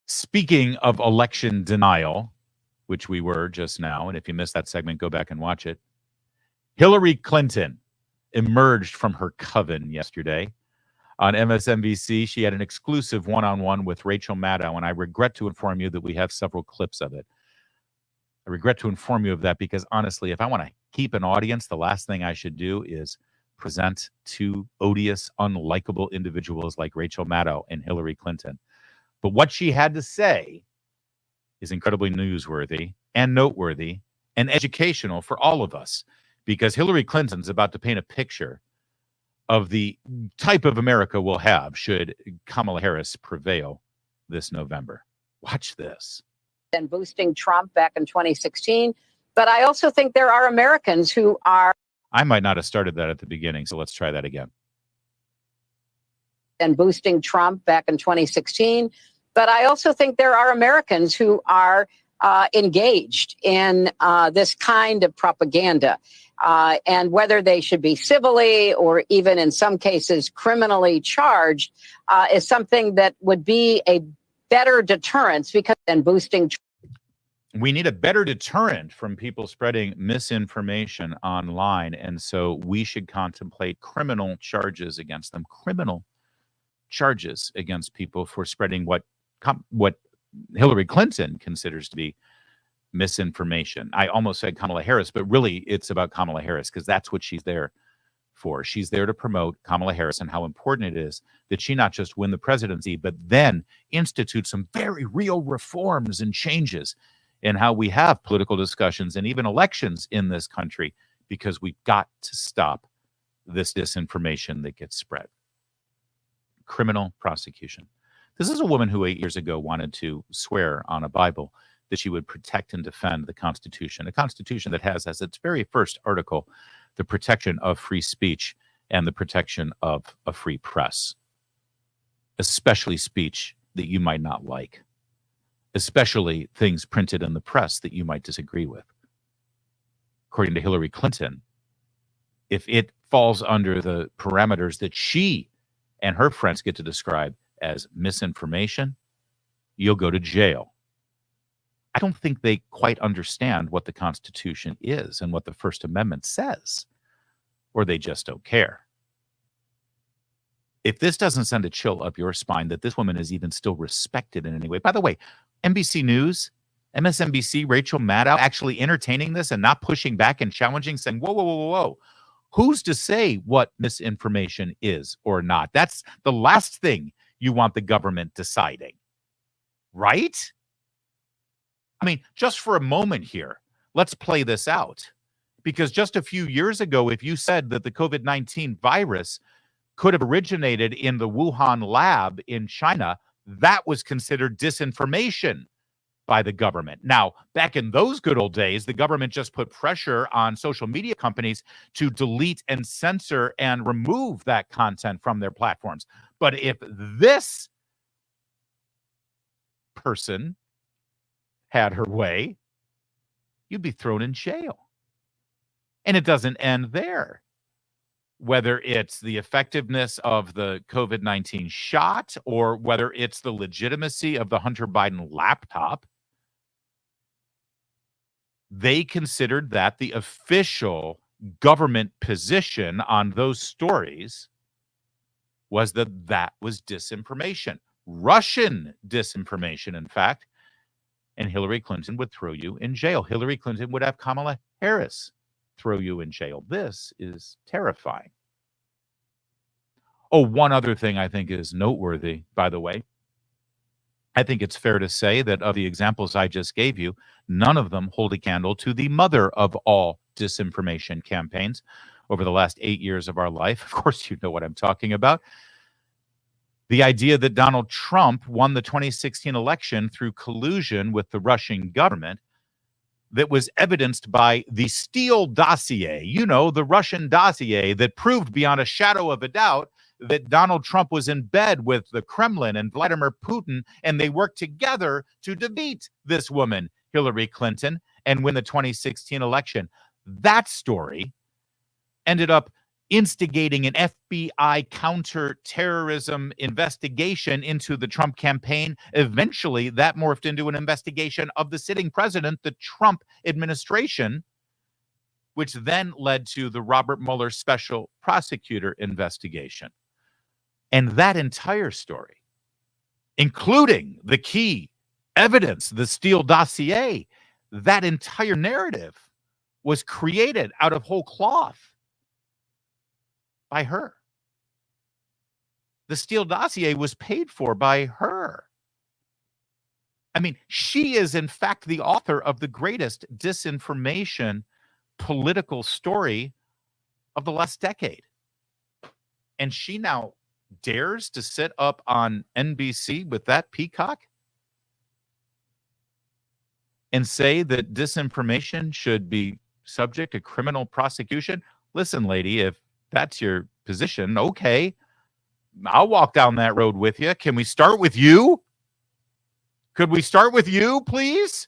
Speaking of election denial, which we were just now, and if you missed that segment, go back and watch it. Hillary Clinton emerged from her coven yesterday. On MSNBC, she had an exclusive one-on-one with Rachel Maddow, and I regret to inform you that we have several clips of it. I regret to inform you of that because, honestly, if I want to keep an audience, the last thing I should do is present two odious, unlikable individuals like Rachel Maddow and Hillary Clinton. But what she had to say is incredibly newsworthy and noteworthy and educational for all of us, because Hillary Clinton's about to paint a picture of the type of America we'll have should Kamala Harris prevail this November. Watch this. And boosting Trump back in 2016. But I also think there are Americans who are. I might not have started that at the beginning, so let's try that again. And boosting Trump back in 2016. But I also think there are Americans who are engaged in this kind of propaganda. And whether they should be civilly or even in some cases criminally charged is something that would be a better deterrence because then boosting. We need a better deterrent from people spreading misinformation online. And so we should contemplate criminal charges against them, criminal charges against people for spreading what Hillary Clinton considers to be misinformation. I almost said Kamala Harris, but really it's about Kamala Harris because that's what she's there for. She's there to promote Kamala Harris and how important it is that she not just win the presidency, but then institute some very real reforms and changes in how we have political discussions and even elections in this country, because we've got to stop this disinformation that gets spread. Criminal prosecution. This is a woman who 8 years ago wanted to swear on a Bible that she would protect and defend the Constitution, a Constitution that has as its very first article the protection of free speech and the protection of a free press, especially speech that you might not like, especially things printed in the press that you might disagree with. According to Hillary Clinton, if it falls under the parameters that she and her friends get to describe as misinformation, you'll go to jail. I don't think they quite understand what the Constitution is and what the First Amendment says, or they just don't care. If this doesn't send a chill up your spine that this woman is even still respected in any way. By the way, NBC News, MSNBC, Rachel Maddow actually entertaining this and not pushing back and challenging, saying, whoa, whoa, whoa, whoa, whoa. Who's to say what misinformation is or not? That's the last thing you want the government deciding, right? I mean, just for a moment here, let's play this out. Because just a few years ago, if you said that the COVID-19 virus could have originated in the Wuhan lab in China, that was considered disinformation by the government. Now, back in those good old days, the government just put pressure on social media companies to delete and censor and remove that content from their platforms. But if this person had her way, you'd be thrown in jail. And it doesn't end there. Whether it's the effectiveness of the COVID-19 shot or whether it's the legitimacy of the Hunter Biden laptop, they considered that the official government position on those stories was that that was disinformation, Russian disinformation, in fact, and Hillary Clinton would throw you in jail. Hillary Clinton would have Kamala Harris throw you in jail. This is terrifying. Oh, one other thing I think is noteworthy, by the way. I think it's fair to say that of the examples I just gave you, none of them hold a candle to the mother of all disinformation campaigns over the last 8 years of our life. Of course, you know what I'm talking about. The idea that Donald Trump won the 2016 election through collusion with the Russian government that was evidenced by the Steele dossier, you know, the Russian dossier that proved beyond a shadow of a doubt that Donald Trump was in bed with the Kremlin and Vladimir Putin, and they worked together to defeat this woman, Hillary Clinton, and win the 2016 election. That story ended up instigating an FBI counterterrorism investigation into the Trump campaign. Eventually, that morphed into an investigation of the sitting president, the Trump administration, which then led to the Robert Mueller special prosecutor investigation. And that entire story, including the key evidence, the Steele dossier, that entire narrative was created out of whole cloth by her. The Steele dossier was paid for by her. I mean, she is in fact the author of the greatest disinformation political story of the last decade. And she now dares to sit up on NBC with that peacock and say that disinformation should be subject to criminal prosecution. Listen, lady, if that's your position, okay, I'll walk down that road with you. Can we start with you? Could we start with you, please?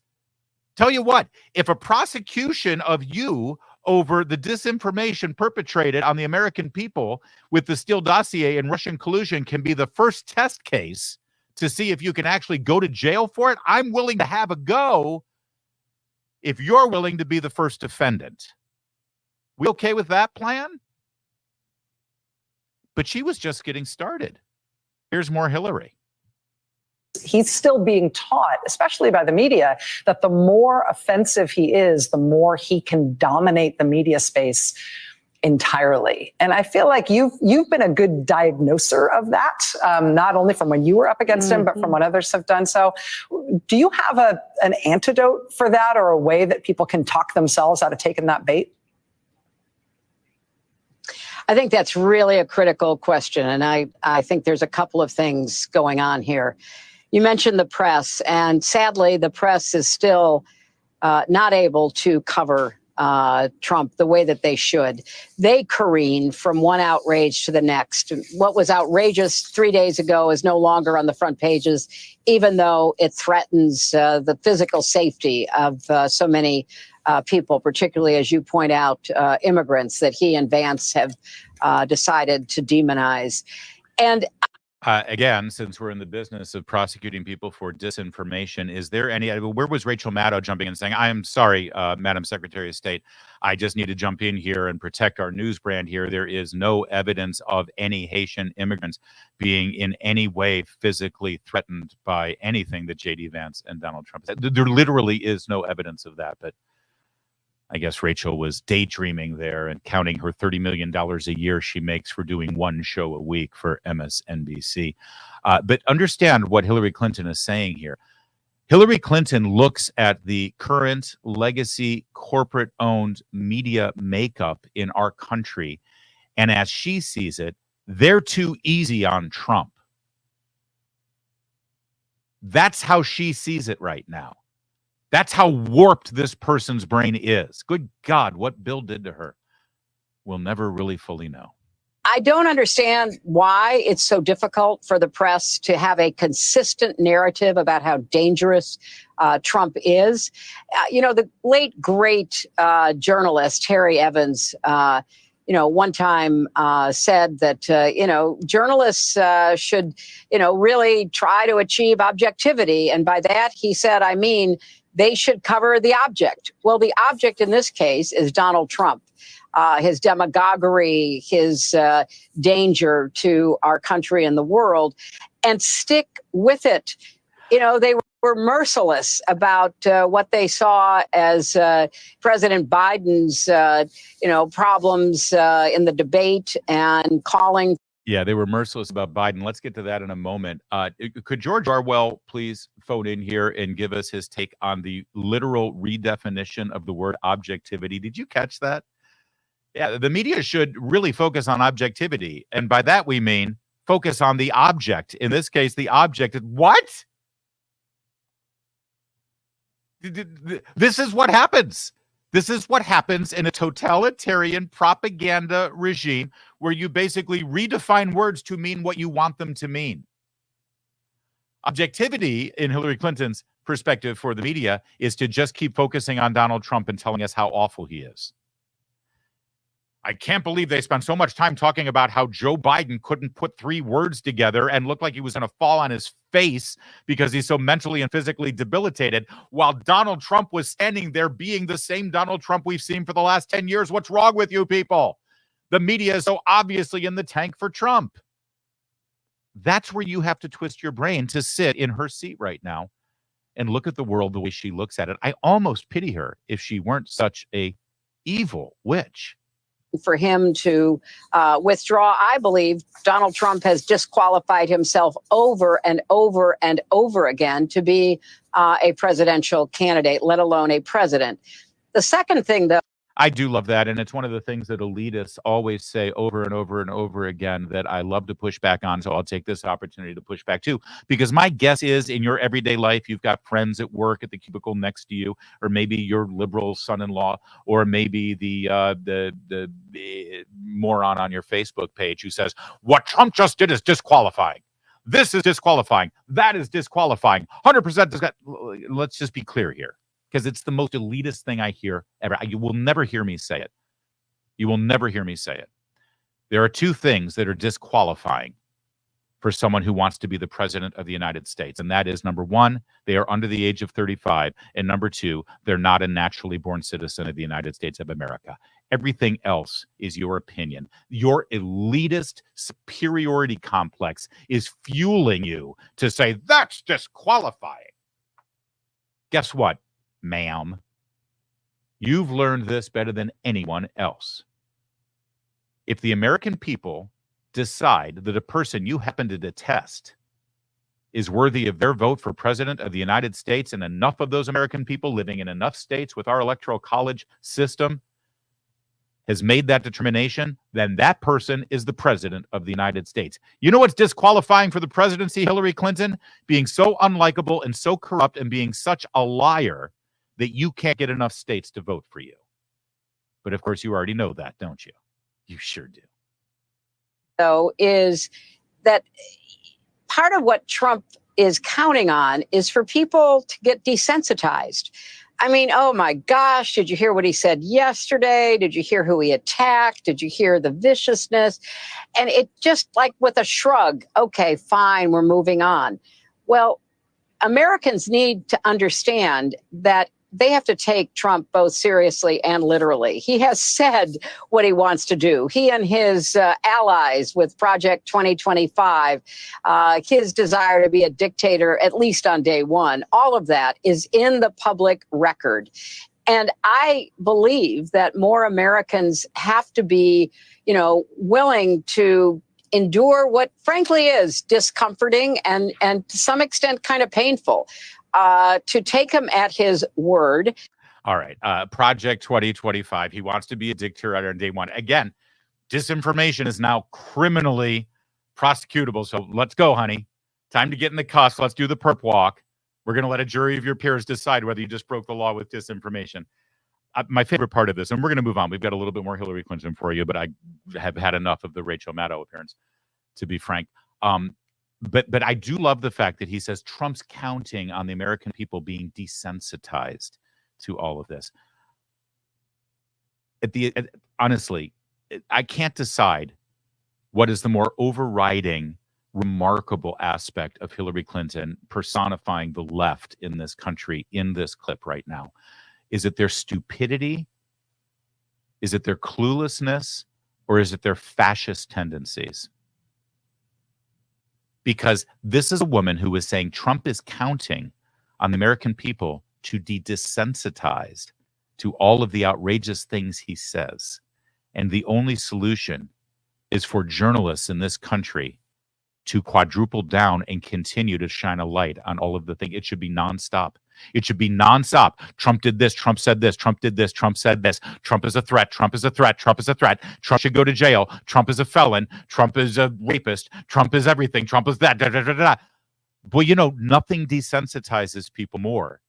Tell you what, if a prosecution of you over the disinformation perpetrated on the American people with the Steele dossier and Russian collusion can be the first test case to see if you can actually go to jail for it, I'm willing to have a go if you're willing to be the first defendant. We okay with that plan? But she was just getting started. Here's more Hillary. He's still being taught, especially by the media, that the more offensive he is, the more he can dominate the media space entirely. And I feel like you've been a good diagnoser of that, not only from when you were up against him, but from what others have done. So do you have an antidote for that, or a way that people can talk themselves out of taking that bait? I think that's really a critical question. And I think there's a couple of things going on here. You mentioned the press, and sadly, the press is still not able to cover Trump the way that they should. They careen from one outrage to the next. What was outrageous 3 days ago is no longer on the front pages, even though it threatens the physical safety of so many people, particularly, as you point out, immigrants that he and Vance have decided to demonize. And again, since we're in the business of prosecuting people for disinformation, is there any, where was Rachel Maddow jumping in and saying, I am sorry, Madam Secretary of State, I just need to jump in here and protect our news brand here. There is no evidence of any Haitian immigrants being in any way physically threatened by anything that J.D. Vance and Donald Trump said. There literally is no evidence of that, but I guess Rachel was daydreaming there and counting her $30 million a year she makes for doing one show a week for MSNBC. But understand what Hillary Clinton is saying here. Hillary Clinton looks at the current legacy corporate-owned media makeup in our country, and as she sees it, they're too easy on Trump. That's how she sees it right now. That's how warped this person's brain is. Good God, what Bill did to her, we'll never really fully know. I don't understand why it's so difficult for the press to have a consistent narrative about how dangerous Trump is. The late, great journalist Harry Evans, one time said that, journalists should, really try to achieve objectivity. And by that, he said, I mean, they should cover the object. Well, the object in this case is Donald Trump, his demagoguery, his danger to our country and the world, and stick with it. They were merciless about what they saw as President Biden's, problems in the debate and calling. Yeah, they were merciless about Biden. Let's get to that in a moment. Could George Orwell please phone in here and give us his take on the literal redefinition of the word objectivity? Did you catch that? Yeah, the media should really focus on objectivity. And by that, we mean focus on the object. In this case, the object is what? This is what happens. This is what happens in a totalitarian propaganda regime where you basically redefine words to mean what you want them to mean. Objectivity, in Hillary Clinton's perspective for the media, is to just keep focusing on Donald Trump and telling us how awful he is. I can't believe they spent so much time talking about how Joe Biden couldn't put three words together and looked like he was going to fall on his face because he's so mentally and physically debilitated, while Donald Trump was standing there being the same Donald Trump we've seen for the last 10 years. What's wrong with you people? The media is so obviously in the tank for Trump. That's where you have to twist your brain to sit in her seat right now and look at the world the way she looks at it. I almost pity her if she weren't such a evil witch. For him to withdraw, I believe Donald Trump has disqualified himself over and over and over again to be a presidential candidate, let alone a president. The second thing, though, I do love that. And it's one of the things that elitists always say over and over and over again that I love to push back on. So I'll take this opportunity to push back too, because my guess is in your everyday life, you've got friends at work at the cubicle next to you, or maybe your liberal son-in-law, or maybe the moron on your Facebook page who says, what Trump just did is disqualifying. This is disqualifying. That is disqualifying. 100% Let's just be clear here, because it's the most elitist thing I hear ever. You will never hear me say it. You will never hear me say it. There are two things that are disqualifying for someone who wants to be the president of the United States. And that is, number one, they are under the age of 35. And number two, they're not a naturally born citizen of the United States of America. Everything else is your opinion. Your elitist superiority complex is fueling you to say, that's disqualifying. Guess what, ma'am? You've learned this better than anyone else. If the American people decide that a person you happen to detest is worthy of their vote for president of the United States, and enough of those American people living in enough states with our electoral college system has made that determination, then that person is the president of the United States. You know what's disqualifying for the presidency, Hillary Clinton? Being so unlikable and so corrupt and being such a liar that you can't get enough states to vote for you. But of course, you already know that, don't you? You sure do. Though, is that part of what Trump is counting on is for people to get desensitized. I mean, oh my gosh, did you hear what he said yesterday? Did you hear who he attacked? Did you hear the viciousness? And it just like with a shrug, okay, fine, we're moving on. Well, Americans need to understand that they have to take Trump both seriously and literally. He has said what he wants to do. He and his allies with Project 2025, his desire to be a dictator, at least on day one, all of that is in the public record. And I believe that more Americans have to be, willing to endure what frankly is discomforting and to some extent kind of painful. To take him at his word. All right. Project 2025. He wants to be a dictator on day one. Again, disinformation is now criminally prosecutable. So let's go, honey. Time to get in the cuffs. Let's do the perp walk. We're going to let a jury of your peers decide whether you just broke the law with disinformation. My favorite part of this, and we're going to move on. We've got a little bit more Hillary Clinton for you, but I have had enough of the Rachel Maddow appearance, to be frank. But I do love the fact that he says Trump's counting on the American people being desensitized to all of this. Honestly, I can't decide what is the more overriding, remarkable aspect of Hillary Clinton personifying the left in this country in this clip right now. Is it their stupidity? Is it their cluelessness? Or is it their fascist tendencies? Because this is a woman who is saying Trump is counting on the American people to be desensitized to all of the outrageous things he says. And the only solution is for journalists in this country to quadruple down and continue to shine a light on all of the things. It should be nonstop. It should be nonstop. Trump did this. Trump said this. Trump did this. Trump said this. Trump is a threat. Trump is a threat. Trump is a threat. Trump should go to jail. Trump is a felon. Trump is a rapist. Trump is everything. Trump is that. Da, da, da, da. Well, nothing desensitizes people more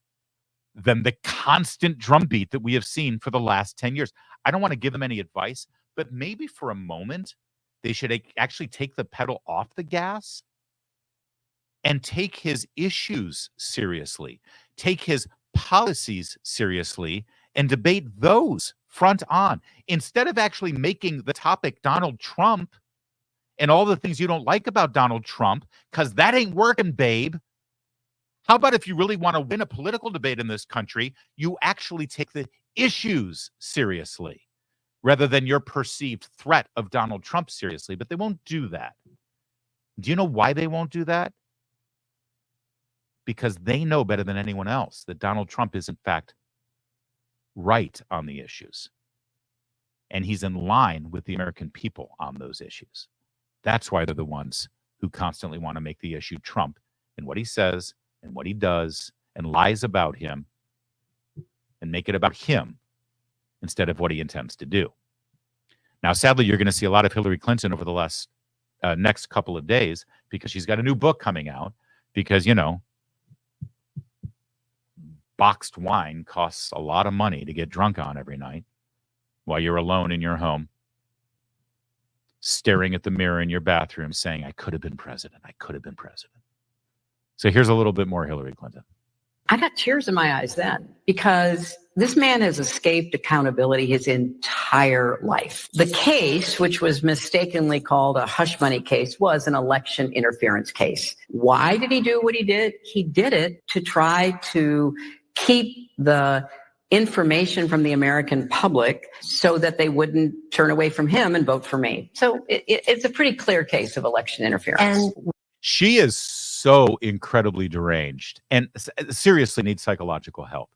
than the constant drumbeat that we have seen for the last 10 years. I don't want to give them any advice, but maybe for a moment, they should actually take the pedal off the gas and take his issues seriously, take his policies seriously, and debate those front on, instead of actually making the topic Donald Trump and all the things you don't like about Donald Trump, because that ain't working, babe. How about if you really want to win a political debate in this country, you actually take the issues seriously rather than your perceived threat of Donald Trump seriously? But they won't do that. Do you know why they won't do that? Because they know better than anyone else that Donald Trump is, in fact, right on the issues. And he's in line with the American people on those issues. That's why they're the ones who constantly want to make the issue Trump and what he says and what he does and lies about him and make it about him instead of what he intends to do. Now, sadly, you're going to see a lot of Hillary Clinton over the next couple of days because she's got a new book coming out because, boxed wine costs a lot of money to get drunk on every night while you're alone in your home, staring at the mirror in your bathroom saying, I could have been president. I could have been president. So here's a little bit more Hillary Clinton. I got tears in my eyes then because this man has escaped accountability his entire life. The case, which was mistakenly called a hush money case, was an election interference case. Why did he do what he did? He did it to try to keep the information from the American public so that they wouldn't turn away from him and vote for me. So it's a pretty clear case of election interference. And she is so incredibly deranged and seriously needs psychological help.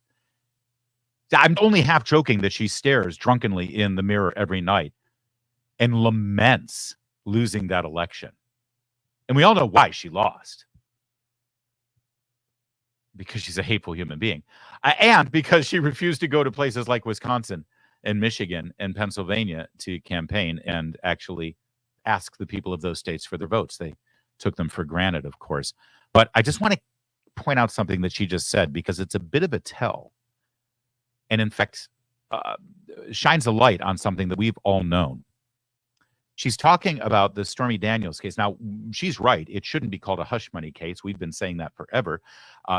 I'm only half joking that she stares drunkenly in the mirror every night and laments losing that election. And we all know why she lost. Because she's a hateful human being. And because she refused to go to places like Wisconsin and Michigan and Pennsylvania to campaign and actually ask the people of those states for their votes. They took them for granted, of course. But I just want to point out something that she just said, because it's a bit of a tell. And in fact, shines a light on something that we've all known. She's talking about the Stormy Daniels case. Now, she's right. It shouldn't be called a hush money case. We've been saying that forever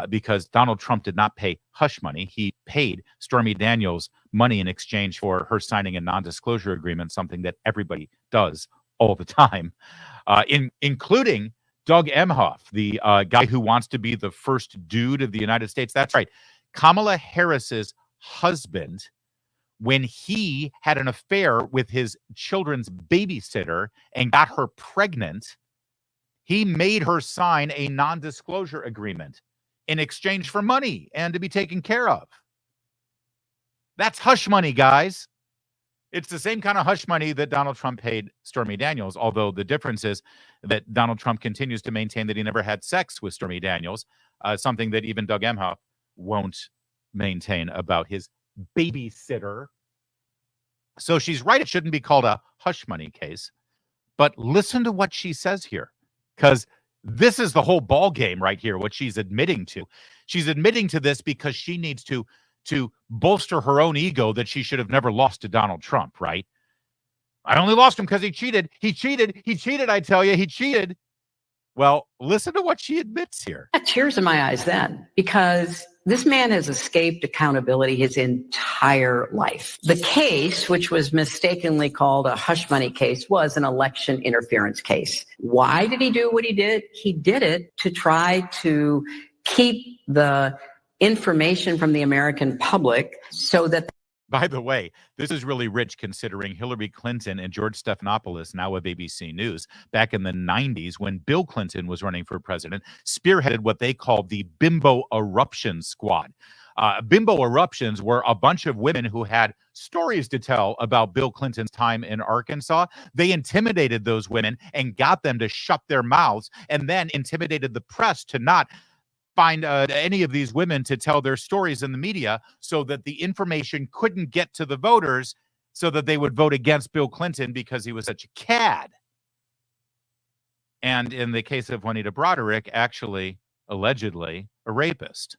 because Donald Trump did not pay hush money. He paid Stormy Daniels money in exchange for her signing a non-disclosure agreement, something that everybody does all the time, including Doug Emhoff, the guy who wants to be the first dude of the United States. That's right. Kamala Harris's husband, when he had an affair with his children's babysitter and got her pregnant, he made her sign a non-disclosure agreement in exchange for money and to be taken care of. That's hush money, guys. It's the same kind of hush money that Donald Trump paid Stormy Daniels, although the difference is that Donald Trump continues to maintain that he never had sex with Stormy Daniels, something that even Doug Emhoff won't maintain about his babysitter. So she's right. It shouldn't be called a hush money case. But listen to what she says here, because this is the whole ball game right here, what she's admitting to. She's admitting to this because she needs to bolster her own ego that she should have never lost to Donald Trump, right? I only lost him because he cheated. He cheated. He cheated, I tell you. He cheated. Well, listen to what she admits here. Tears in my eyes then, because this man has escaped accountability his entire life. The case, which was mistakenly called a hush money case, was an election interference case. Why did he do what he did? He did it to try to keep the information from the American public so that... By the way, this is really rich considering Hillary Clinton and George Stephanopoulos, now of ABC News, back in the 90s when Bill Clinton was running for president, spearheaded what they called the Bimbo Eruption Squad. Bimbo Eruptions were a bunch of women who had stories to tell about Bill Clinton's time in Arkansas. They intimidated those women and got them to shut their mouths, and then intimidated the press to not find any of these women to tell their stories in the media so that the information couldn't get to the voters so that they would vote against Bill Clinton because he was such a cad. And in the case of Juanita Broderick, actually, allegedly, a rapist.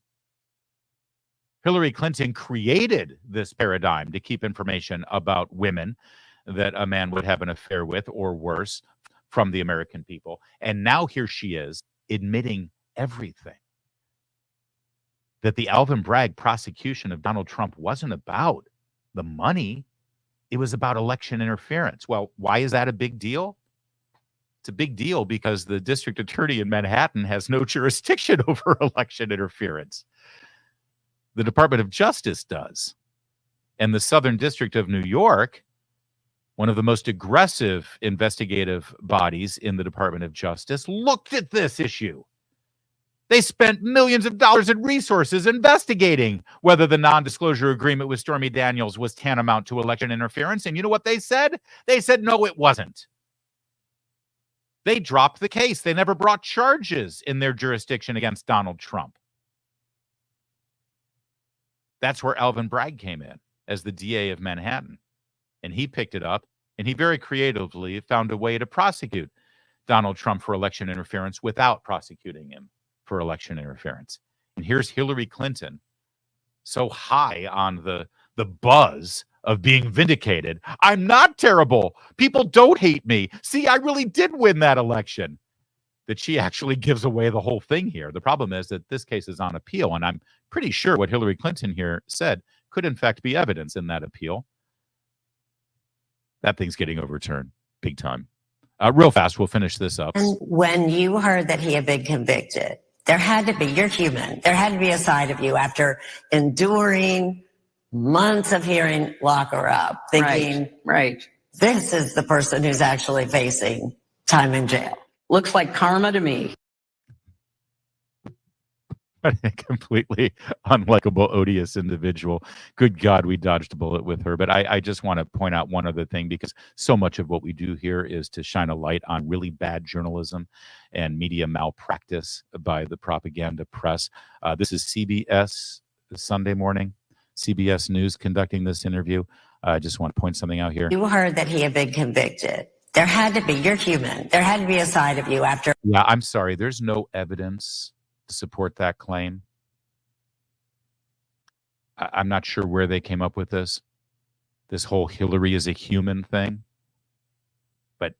Hillary Clinton created this paradigm to keep information about women that a man would have an affair with or worse from the American people. And now here she is admitting everything. That the Alvin Bragg prosecution of Donald Trump wasn't about the money. It was about election interference. Well, why is that a big deal? It's a big deal because the district attorney in Manhattan has no jurisdiction over election interference. The Department of Justice does. And the Southern District of New York, one of the most aggressive investigative bodies in the Department of Justice, looked at this issue. They spent millions of dollars in resources investigating whether the non-disclosure agreement with Stormy Daniels was tantamount to election interference. And you know what they said? They said, no, it wasn't. They dropped the case. They never brought charges in their jurisdiction against Donald Trump. That's where Alvin Bragg came in as the DA of Manhattan. And he picked it up, and he very creatively found a way to prosecute Donald Trump for election interference without prosecuting him for election interference. And here's Hillary Clinton, so high on the buzz of being vindicated. I'm not terrible. People don't hate me. See, I really did win that election. That she actually gives away the whole thing here. The problem is that this case is on appeal, and I'm pretty sure what Hillary Clinton here said could in fact be evidence in that appeal. That thing's getting overturned big time. Real fast, we'll finish this up. And when you heard that he had been convicted, there had to be, you're human, there had to be a side of you after enduring months of hearing lock her up, thinking, right. This is the person who's actually facing time in jail. Looks like karma to me. A completely unlikable, odious individual. Good God, we dodged a bullet with her. But I just want to point out one other thing, because so much of what we do here is to shine a light on really bad journalism and media malpractice by the propaganda press. This is CBS Sunday morning, CBS News conducting this interview. I just want to point something out here. You heard that he had been convicted. There had to be, you're human. There had to be a side of you after. Yeah, I'm sorry. There's no evidence to support that claim. I'm not sure where they came up with this whole Hillary is a human thing. But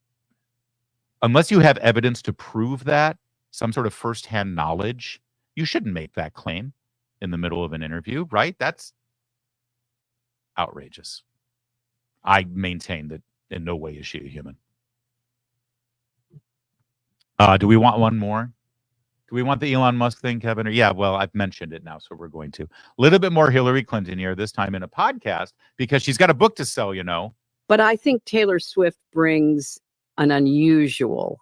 unless you have evidence to prove that, some sort of firsthand knowledge, you shouldn't make that claim in the middle of an interview, right? That's outrageous. I maintain that in no way is she a human. Do we want one more? Do we want the Elon Musk thing, Kevin? Or yeah, well, I've mentioned it now, so we're going to. A little bit more Hillary Clinton here, this time in a podcast, because she's got a book to sell, you know. But I think Taylor Swift brings an unusual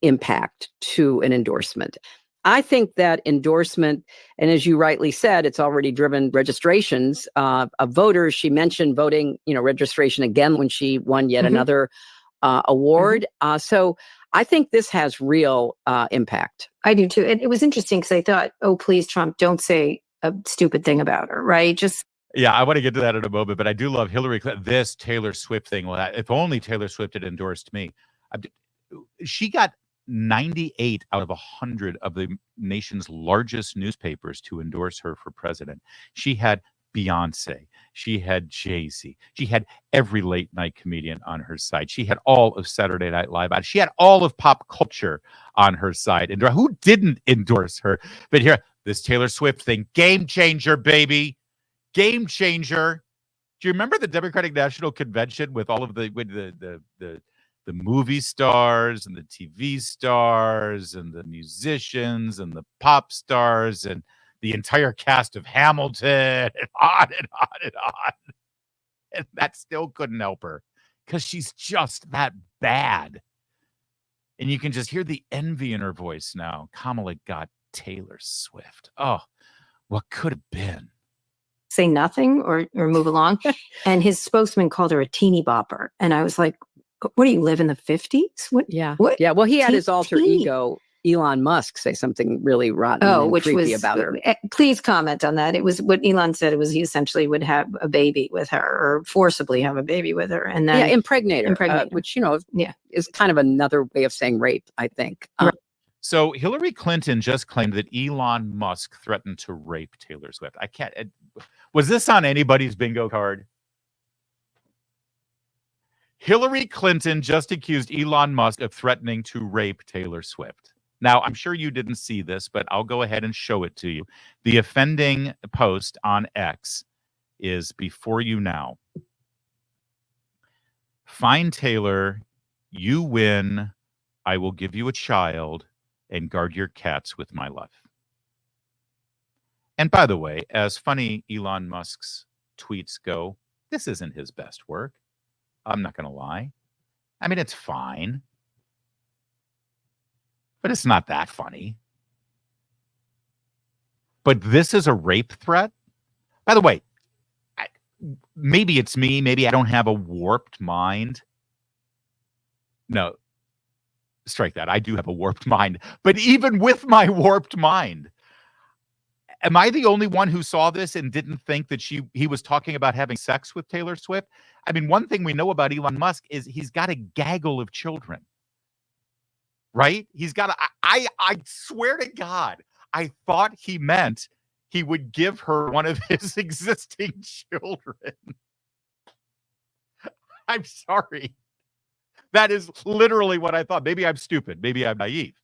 impact to an endorsement. I think that endorsement, and as you rightly said, it's already driven registrations of voters. She mentioned voting, registration again when she won yet another award. So I think this has real impact. I do too. And it was interesting because I thought, oh, please, Trump, don't say a stupid thing about her, right? Just. Yeah, I want to get to that in a moment, but I do love Hillary Clinton. This Taylor Swift thing. Well, if only Taylor Swift had endorsed me. She got 98 out of 100 of the nation's largest newspapers to endorse her for president. She had Beyonce. She had Jay-Z. She had every late night comedian on her side. She had all of Saturday Night Live on. She had all of pop culture on her side. And who didn't endorse her? But here, this Taylor Swift thing, game changer, baby. Game changer. Do you remember the Democratic National Convention with all of the movie stars and the TV stars and the musicians and the pop stars and the entire cast of Hamilton and on and on and on. And that still couldn't help her because she's just that bad. And you can just hear the envy in her voice now. Kamala got Taylor Swift. Oh, what could have been? Say nothing or move along. And his spokesman called her a teeny bopper. And I was like, what do you live in the 50s? What? Yeah. What? Yeah. Well, he had his alter ego, Elon Musk, say something really rotten and which creepy was about her. Please comment on that. It was what Elon said. It was he essentially would have a baby with her or forcibly have a baby with her. And then impregnate her. Which, is kind of another way of saying rape, I think. Right. So Hillary Clinton just claimed that Elon Musk threatened to rape Taylor Swift. I can't. Was this on anybody's bingo card? Hillary Clinton just accused Elon Musk of threatening to rape Taylor Swift. Now, I'm sure you didn't see this, but I'll go ahead and show it to you. The offending post on X is before you now. Find Taylor, you win, I will give you a child, and guard your cats with my life. And by the way, as funny Elon Musk's tweets go, this isn't his best work. I'm not going to lie. I mean, it's fine. But it's not that funny. But this is a rape threat? By the way, maybe it's me. Maybe I don't have a warped mind. No, strike that. I do have a warped mind. But even with my warped mind, am I the only one who saw this and didn't think that he was talking about having sex with Taylor Swift? I mean, one thing we know about Elon Musk is he's got a gaggle of children. Right? He's got I swear to God, I thought he meant he would give her one of his existing children. I'm sorry. That is literally what I thought. Maybe I'm stupid. Maybe I'm naive.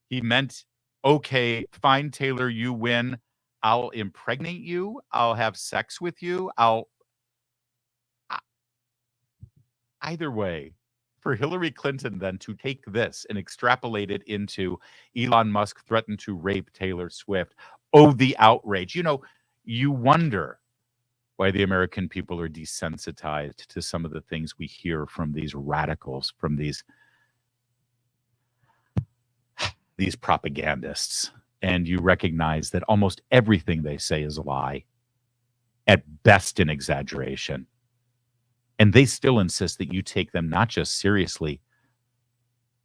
He meant, okay, fine, Taylor, you win. I'll impregnate you. I'll have sex with you. Either way, for Hillary Clinton then to take this and extrapolate it into Elon Musk threatened to rape Taylor Swift. Oh, the outrage. You wonder why the American people are desensitized to some of the things we hear from these radicals, from these propagandists. and you recognize that almost everything they say is a lie, at best an exaggeration. And they still insist that you take them not just seriously,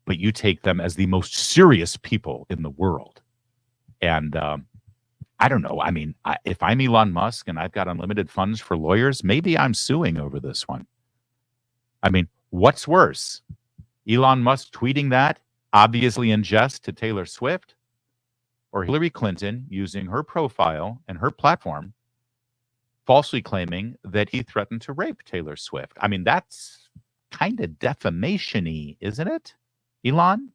but you take them as the most serious people in the world. And I don't know. I mean, if I'm Elon Musk and I've got unlimited funds for lawyers, maybe I'm suing over this one. I mean, what's worse? Elon Musk tweeting that, obviously in jest, to Taylor Swift, or Hillary Clinton using her profile and her platform, falsely claiming that he threatened to rape Taylor Swift. I mean, that's kind of defamation-y, isn't it, Elon?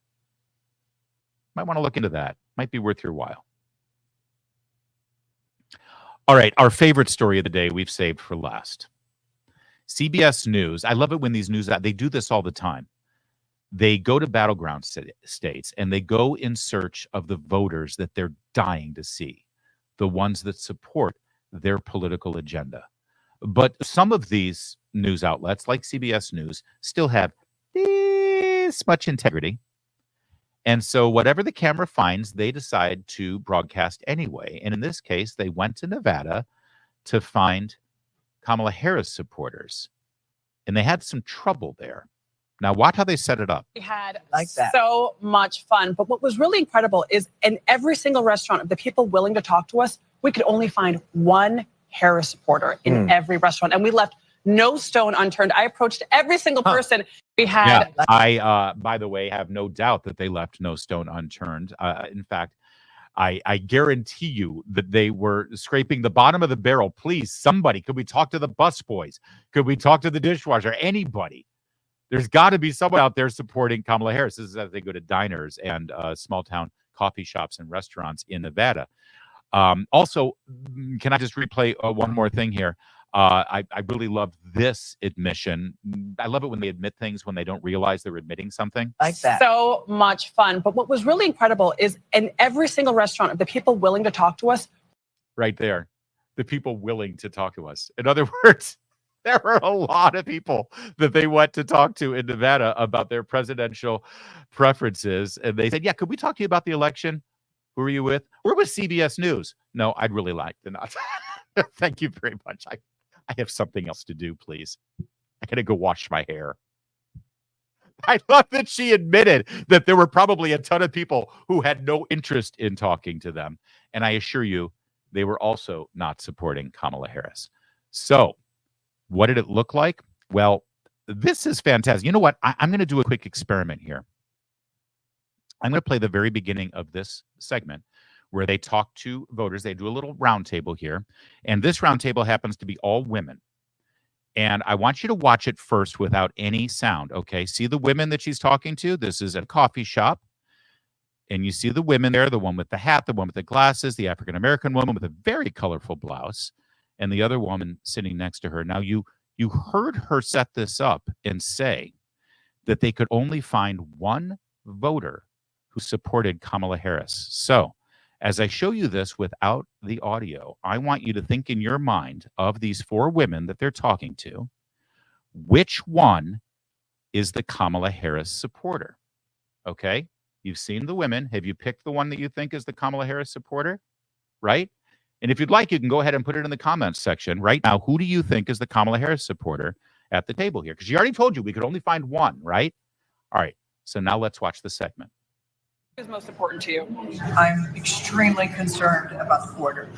Might want to look into that. Might be worth your while. All right, our favorite story of the day we've saved for last. CBS News, I love it when these news, they do this all the time. They go to battleground states and they go in search of the voters that they're dying to see, the ones that support their political agenda. But some of these news outlets, like CBS News, still have this much integrity. And so whatever the camera finds, they decide to broadcast anyway. And in this case, they went to Nevada to find Kamala Harris supporters. And they had some trouble there. Now, watch how they set it up. We had so much fun. But what was really incredible is in every single restaurant of the people willing to talk to us, we could only find one Harris supporter in every restaurant. And we left no stone unturned. I approached every single person. We had. Yeah, I, by the way, have no doubt that they left no stone unturned. In fact, I guarantee you that they were scraping the bottom of the barrel. Please, somebody, could we talk to the busboys? Could we talk to the dishwasher? Anybody. There's got to be someone out there supporting Kamala Harris. This is as they go to diners and small town coffee shops and restaurants in Nevada. Also, can I just replay one more thing here? I really love this admission. I love it when they admit things when they don't realize they're admitting something. So much fun. But what was really incredible is in every single restaurant of the people willing to talk to us. Right there. The people willing to talk to us. In other words, there were a lot of people that they went to talk to in Nevada about their presidential preferences. And they said, yeah, could we talk to you about the election? Who are you with? We're with CBS News. No, I'd really like to not. Thank you very much. I have something else to do, please. I gotta go wash my hair. I love that she admitted that there were probably a ton of people who had no interest in talking to them. And I assure you, they were also not supporting Kamala Harris. So what did it look like? Well, this is fantastic. You know what? I'm going to do a quick experiment here. I'm going to play the very beginning of this segment where they talk to voters. They do a little roundtable here. And this roundtable happens to be all women. And I want you to watch it first without any sound, okay? See the women that she's talking to? This is a coffee shop. And you see the women there, the one with the hat, the one with the glasses, the African-American woman with a very colorful blouse, and the other woman sitting next to her. Now, you heard her set this up and say that they could only find one voter who supported Kamala Harris. So, as I show you this without the audio, I want you to think in your mind of these four women that they're talking to. Which one is the Kamala Harris supporter? Okay? You've seen the women. Have you picked the one that you think is the Kamala Harris supporter? Right? And if you'd like, you can go ahead and put it in the comments section right now. Who do you think is the Kamala Harris supporter at the table here? Because she already told you we could only find one, right? All right. So now let's watch the segment. What is most important to you? I'm extremely concerned about the border.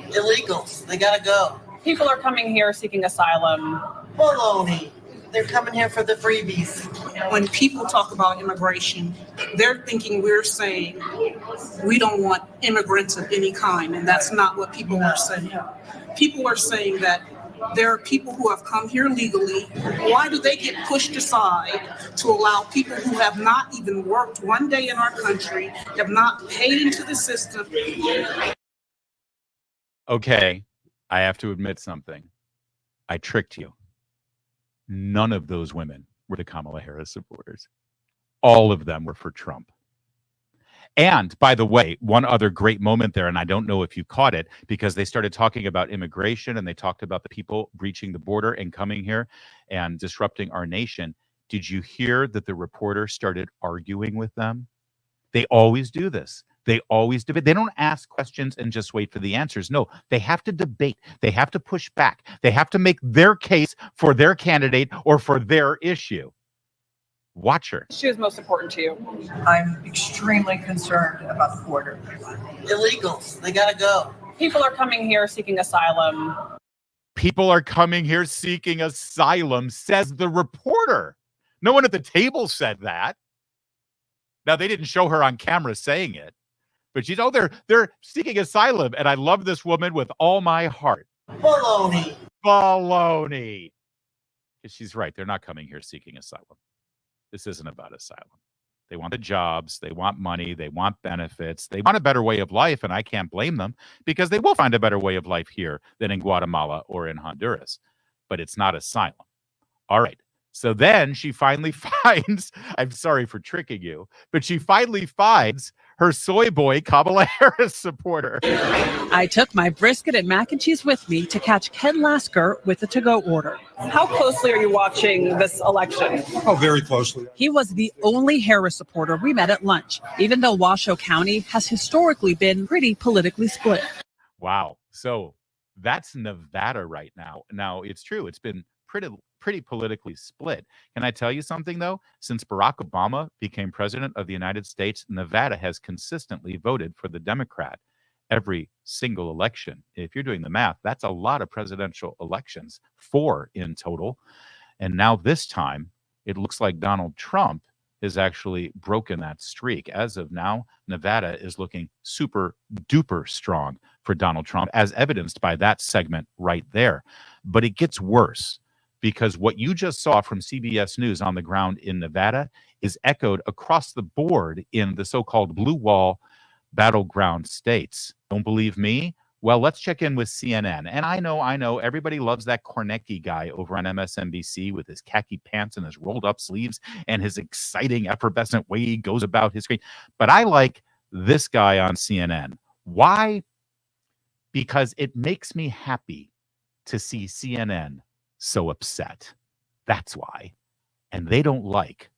Illegals, they gotta go. People are coming here seeking asylum. Baloney. They're coming here for the freebies. When people talk about immigration, they're thinking we're saying we don't want immigrants of any kind, and that's not what people are saying. People are saying that there are people who have come here legally. Why do they get pushed aside to allow people who have not even worked one day in our country, have not paid into the system? Okay, I have to admit something. I tricked you. None of those women were the Kamala Harris supporters. All of them were for Trump. And by the way, one other great moment there, and I don't know if you caught it, because they started talking about immigration and they talked about the people breaching the border and coming here and disrupting our nation. Did you hear that the reporter started arguing with them? They always do this. They always debate. They don't ask questions and just wait for the answers. No, they have to debate. They have to push back. They have to make their case for their candidate or for their issue. Watch her. Issue is most important to you? I'm extremely concerned about the border. Illegals, they gotta go. People are coming here seeking asylum. People are coming here seeking asylum, says the reporter. No one at the table said that. Now, they didn't show her on camera saying it, but she's, oh, they're seeking asylum. And I love this woman with all my heart. Baloney. Baloney. She's right. They're not coming here seeking asylum. This isn't about asylum. They want the jobs. They want money. They want benefits. They want a better way of life, and I can't blame them because they will find a better way of life here than in Guatemala or in Honduras. But it's not asylum. All right. So then she finally finds, I'm sorry for tricking you, but she finally finds her soy boy Kamala Harris supporter. I took my brisket and mac and cheese with me to catch Ken Lasker with a to-go order. How closely are you watching this election? Oh, very closely. He was the only Harris supporter we met at lunch, even though Washoe County has historically been pretty politically split. Wow. So that's Nevada right now. Now, it's true. It's been pretty politically split. Can I tell you something, though? Since Barack Obama became president of the United States, Nevada has consistently voted for the Democrat every single election. If you're doing the math, that's a lot of presidential elections, 4 in total. And now this time, it looks like Donald Trump has actually broken that streak. As of now, Nevada is looking super duper strong for Donald Trump, as evidenced by that segment right there. But it gets worse, because what you just saw from CBS News on the ground in Nevada is echoed across the board in the so-called blue wall battleground states. Don't believe me? Well, let's check in with CNN. And I know, everybody loves that Kornacki guy over on MSNBC with his khaki pants and his rolled up sleeves and his exciting, effervescent way he goes about his screen. But I like this guy on CNN. Why? Because it makes me happy to see CNN so upset. That's why. And they don't like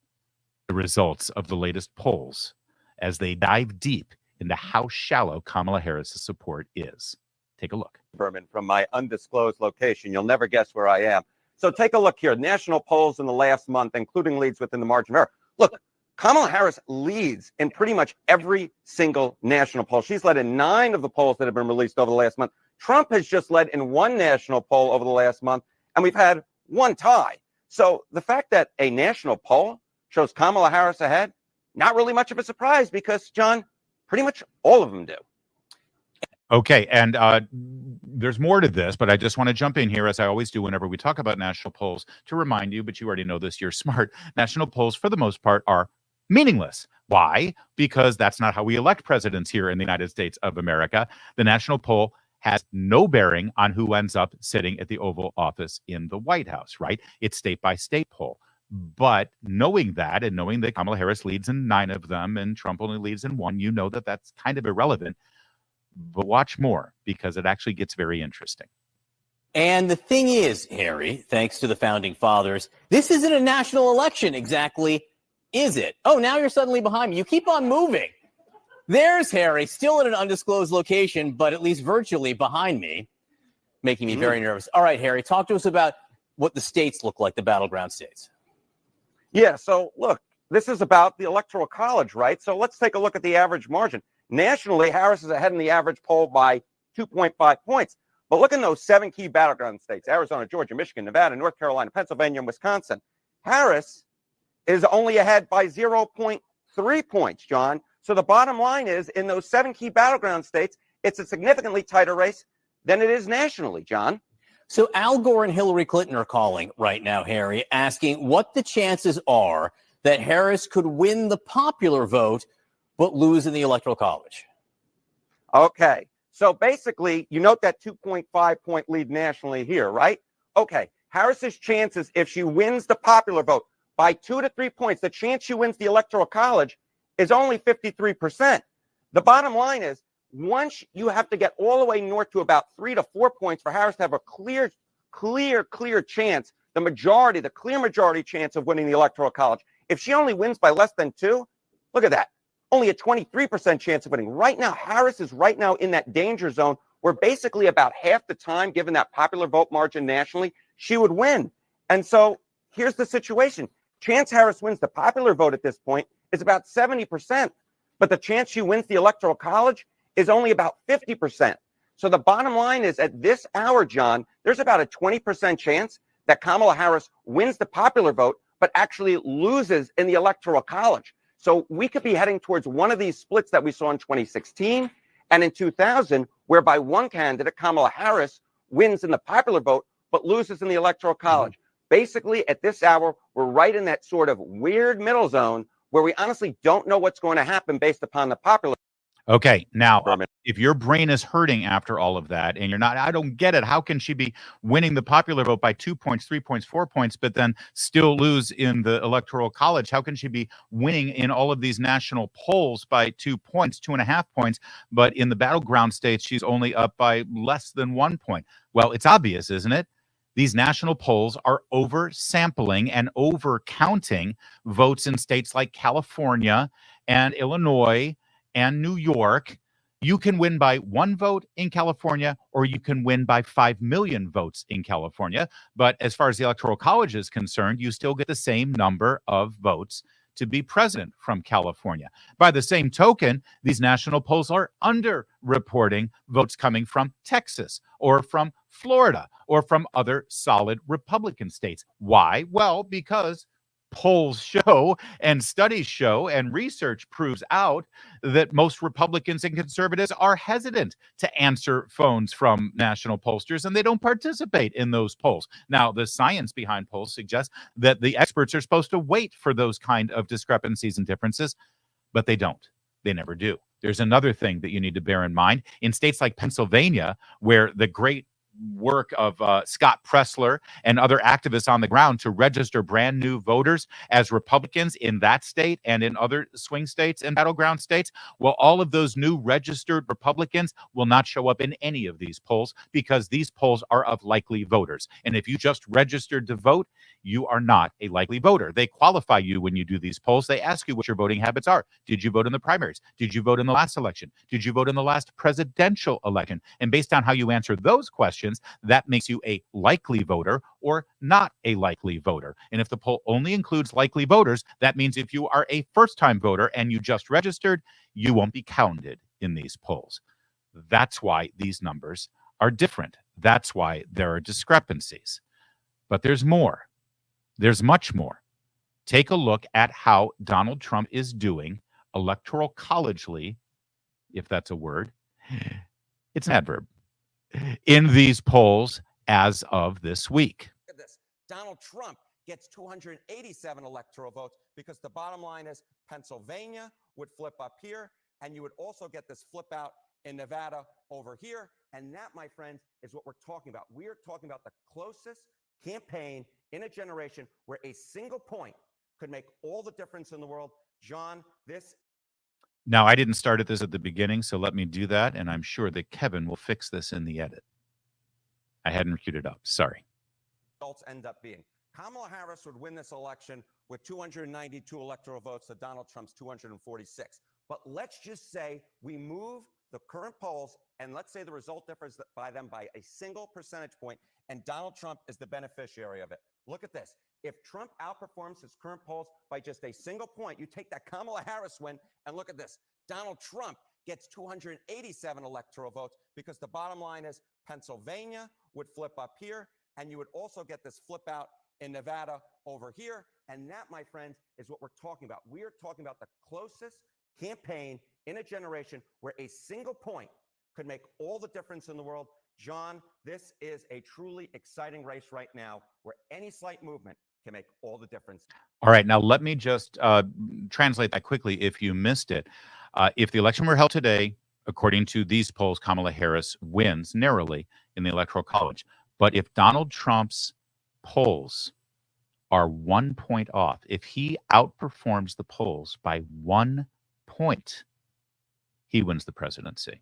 the results of the latest polls as they dive deep into how shallow Kamala Harris' support is. Take a look. Berman, from my undisclosed location. You'll never guess where I am. So take a look here. National polls in the last month, including leads within the margin of error. Look, Kamala Harris leads in pretty much every single national poll. She's led in 9 of the polls that have been released over the last month. Trump has just led in 1 national poll over the last month, and we've had 1 tie. So the fact that a national poll shows Kamala Harris ahead, not really much of a surprise because, John, pretty much all of them do. Okay, and there's more to this, but I just want to jump in here, as I always do whenever we talk about national polls, to remind you, but you already know this, you're smart. National polls, for the most part, are meaningless. Why? Because that's not how we elect presidents here in the United States of America. The national poll has no bearing on who ends up sitting at the Oval Office in the White House, right? It's state-by-state poll. But knowing that, and knowing that Kamala Harris leads in 9 of them and Trump only leads in 1, you know that that's kind of irrelevant. But watch more, because it actually gets very interesting. And the thing is, Harry, thanks to the founding fathers, this isn't a national election exactly, is it? Oh, now you're suddenly behind me. You keep on moving. There's Harry, still at an undisclosed location, but at least virtually behind me, making me very nervous. All right, Harry, talk to us about what the states look like, the battleground states. Yeah, so look, this is about the Electoral College, right? So let's take a look at the average margin. Nationally, Harris is ahead in the average poll by 2.5 points. But look in those 7 key battleground states, Arizona, Georgia, Michigan, Nevada, North Carolina, Pennsylvania, and Wisconsin. Harris is only ahead by 0.3 points, John. So the bottom line is, in those 7 key battleground states, it's a significantly tighter race than it is nationally, John. So Al Gore and Hillary Clinton are calling right now, Harry, asking what the chances are that Harris could win the popular vote but lose in the Electoral College. Okay. So basically, you note that 2.5 point lead nationally here, right? Okay. Harris's chances, if she wins the popular vote by 2 to 3 points, the chance she wins the Electoral College is only 53%. The bottom line is, once you have to get all the way north to about 3 to 4 points for Harris to have a clear chance, the clear majority chance of winning the Electoral College. If she only wins by less than 2, look at that. only a 23% chance of winning. Right now, Harris is right now in that danger zone where basically about half the time, given that popular vote margin nationally, she would win. And so here's the situation. Chance Harris wins the popular vote at this point is about 70%, but the chance she wins the Electoral College is only about 50%. So the bottom line is at this hour, John, there's about a 20% chance that Kamala Harris wins the popular vote, but actually loses in the Electoral College. So we could be heading towards one of these splits that we saw in 2016 and in 2000, whereby one candidate, Kamala Harris, wins in the popular vote, but loses in the Electoral College. Basically, at this hour, we're right in that sort of weird middle zone where we honestly don't know what's going to happen based upon the popular. Okay, now, if your brain is hurting after all of that and you're not, I don't get it. How can she be winning the popular vote by 2 points, 3 points, 4 points, but then still lose in the Electoral College? How can she be winning in all of these national polls by 2 points, 2.5 points, but in the battleground states, she's only up by less than 1 point? Well, it's obvious, isn't it? These national polls are oversampling and overcounting votes in states like California and Illinois and New York. You can win by 1 vote in California, or you can win by 5 million votes in California. But as far as the Electoral College is concerned, you still get the same number of votes to be president from California. By the same token, these national polls are underreporting votes coming from Texas or from Florida or from other solid Republican states. Why? Well, because polls show and studies show and research proves out that most Republicans and conservatives are hesitant to answer phones from national pollsters, and they don't participate in those polls. Now, the science behind polls suggests that the experts are supposed to wait for those kind of discrepancies and differences, but they don't. They never do. There's another thing that you need to bear in mind. In states like Pennsylvania, where the great work of Scott Pressler and other activists on the ground to register brand new voters as Republicans in that state and in other swing states and battleground states, well, all of those new registered Republicans will not show up in any of these polls because these polls are of likely voters. And if you just registered to vote, you are not a likely voter. They qualify you when you do these polls. They ask you what your voting habits are. Did you vote in the primaries? Did you vote in the last election? Did you vote in the last presidential election? And based on how you answer those questions, that makes you a likely voter or not a likely voter. And if the poll only includes likely voters, that means if you are a first-time voter and you just registered, you won't be counted in these polls. That's why these numbers are different. That's why there are discrepancies. But there's more. There's much more. Take a look at how Donald Trump is doing electoral collegely, if that's a word. It's an adverb. In these polls as of this week. Look at this. Donald Trump gets 287 electoral votes because the bottom line is Pennsylvania would flip up here, and you would also get this flip out in Nevada over here. And that, my friends, is what we're talking about. We are talking about the closest campaign in a generation where a single point could make all the difference in the world. John, this. Now, I didn't start this at the beginning, so let me do that, and I'm sure that Kevin will fix this in the edit. I hadn't queued it up. Sorry. Results end up being Kamala Harris would win this election with 292 electoral votes to Donald Trump's 246. But let's just say we move the current polls, and let's say the result differs by them by a single percentage point, and Donald Trump is the beneficiary of it. Look at this. If Trump outperforms his current polls by just a single point, you take that Kamala Harris win, and look at this. Donald Trump gets 287 electoral votes because the bottom line is Pennsylvania would flip up here, and you would also get this flip out in Nevada over here. And that, my friends, is what we're talking about. We are talking about the closest campaign in a generation where a single point could make all the difference in the world. John, this is a truly exciting race right now where any slight movement can make all the difference. All right, now let me just translate that quickly if you missed it. If the election were held today, according to these polls, Kamala Harris wins narrowly in the Electoral College. But if Donald Trump's polls are 1 point off, if he outperforms the polls by 1 point, he wins the presidency.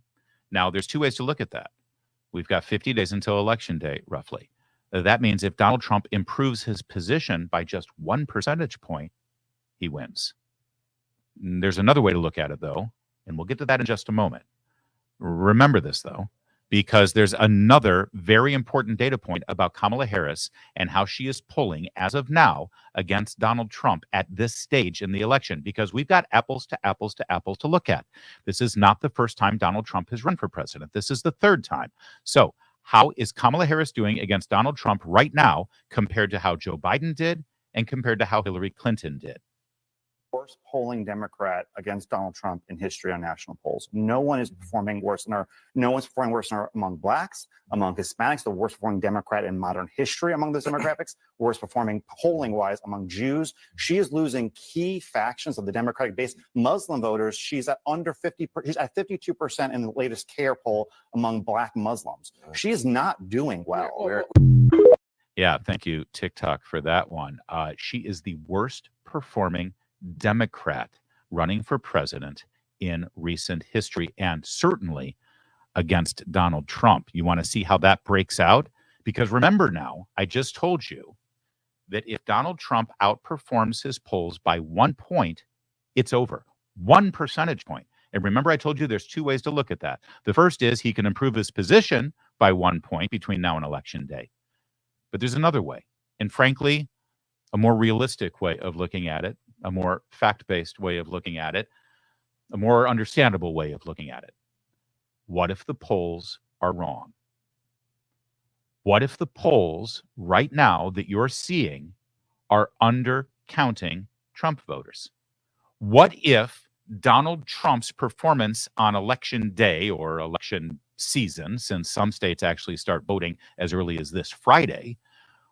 Now, there's two ways to look at that. We've got 50 days until Election Day, roughly. That means if Donald Trump improves his position by just 1 percentage point, he wins. There's another way to look at it, though, and we'll get to that in just a moment. Remember this, though, because there's another very important data point about Kamala Harris and how she is polling as of now against Donald Trump at this stage in the election, because we've got apples to apples to apples to look at. This is not the first time Donald Trump has run for president. This is the third time. So how is Kamala Harris doing against Donald Trump right now compared to how Joe Biden did and compared to how Hillary Clinton did? Worst polling Democrat against Donald Trump in history on national polls. No one is performing worse among blacks, among Hispanics, the worst performing Democrat in modern history among those demographics, worst performing polling wise among Jews. She is losing key factions of the Democratic base. Muslim voters, she's at under 50%, she's at 52% in the latest CARE poll among black Muslims. She is not doing well. Yeah, thank you, TikTok, for that one. She is the worst performing Democrat running for president in recent history, and certainly against Donald Trump. You want to see how that breaks out? Because remember now, I just told you that if Donald Trump outperforms his polls by 1 point, it's over. 1 percentage point. And remember, I told you there's two ways to look at that. The first is he can improve his position by 1 point between now and election day. But there's another way. And frankly, a more realistic way of looking at it, a more fact-based way of looking at it, a more understandable way of looking at it. What if the polls are wrong? What if the polls right now that you're seeing are undercounting Trump voters? What if Donald Trump's performance on election day or election season, since some states actually start voting as early as this Friday,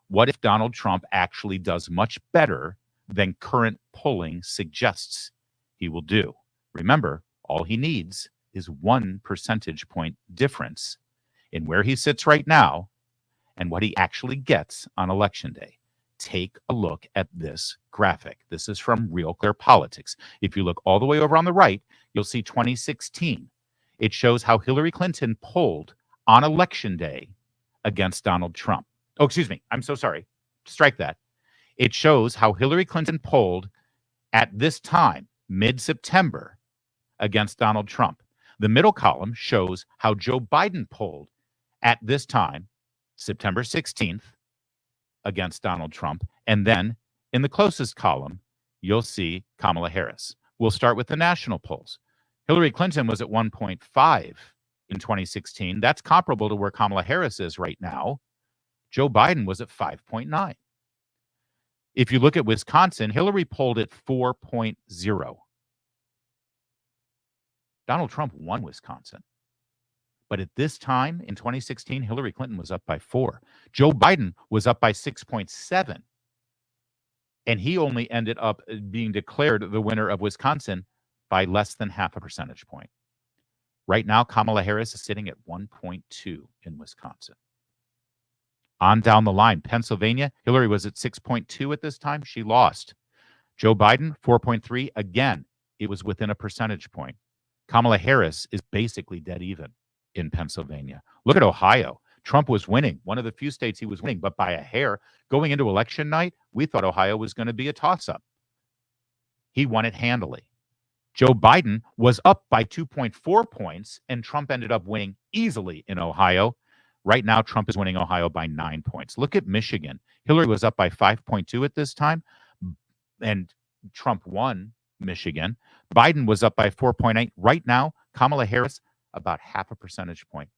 what if Donald Trump actually does much better than current polling suggests he will do? Remember, all he needs is 1 percentage point difference in where he sits right now and what he actually gets on election day. Take a look at this graphic. This is from Real Clear Politics. If you look all the way over on the right, you'll see 2016. It shows how Hillary Clinton polled on election day against Donald Trump. Oh, excuse me. I'm so sorry. Strike that. It shows how Hillary Clinton polled at this time, mid-September, against Donald Trump. The middle column shows how Joe Biden polled at this time, September 16th, against Donald Trump. And then in the closest column, you'll see Kamala Harris. We'll start with the national polls. Hillary Clinton was at 1.5 in 2016. That's comparable to where Kamala Harris is right now. Joe Biden was at 5.9. If you look at Wisconsin, Hillary polled at 4.0. Donald Trump won Wisconsin. But at this time in 2016, Hillary Clinton was up by 4. Joe Biden was up by 6.7. And he only ended up being declared the winner of Wisconsin by less than half a percentage point. Right now, Kamala Harris is sitting at 1.2 in Wisconsin. On down the line, Pennsylvania, Hillary was at 6.2 at this time. She lost. Joe Biden, 4.3. Again, it was within a percentage point. Kamala Harris is basically dead even in Pennsylvania. Look at Ohio. Trump was winning. One of the few states he was winning, but by a hair. Going into election night, we thought Ohio was going to be a toss-up. He won it handily. Joe Biden was up by 2.4 points, and Trump ended up winning easily in Ohio. Right now, Trump is winning Ohio by 9 points. Look at Michigan. Hillary was up by 5.2 at this time, and Trump won Michigan. Biden was up by 4.8. Right now, Kamala Harris, about half a percentage point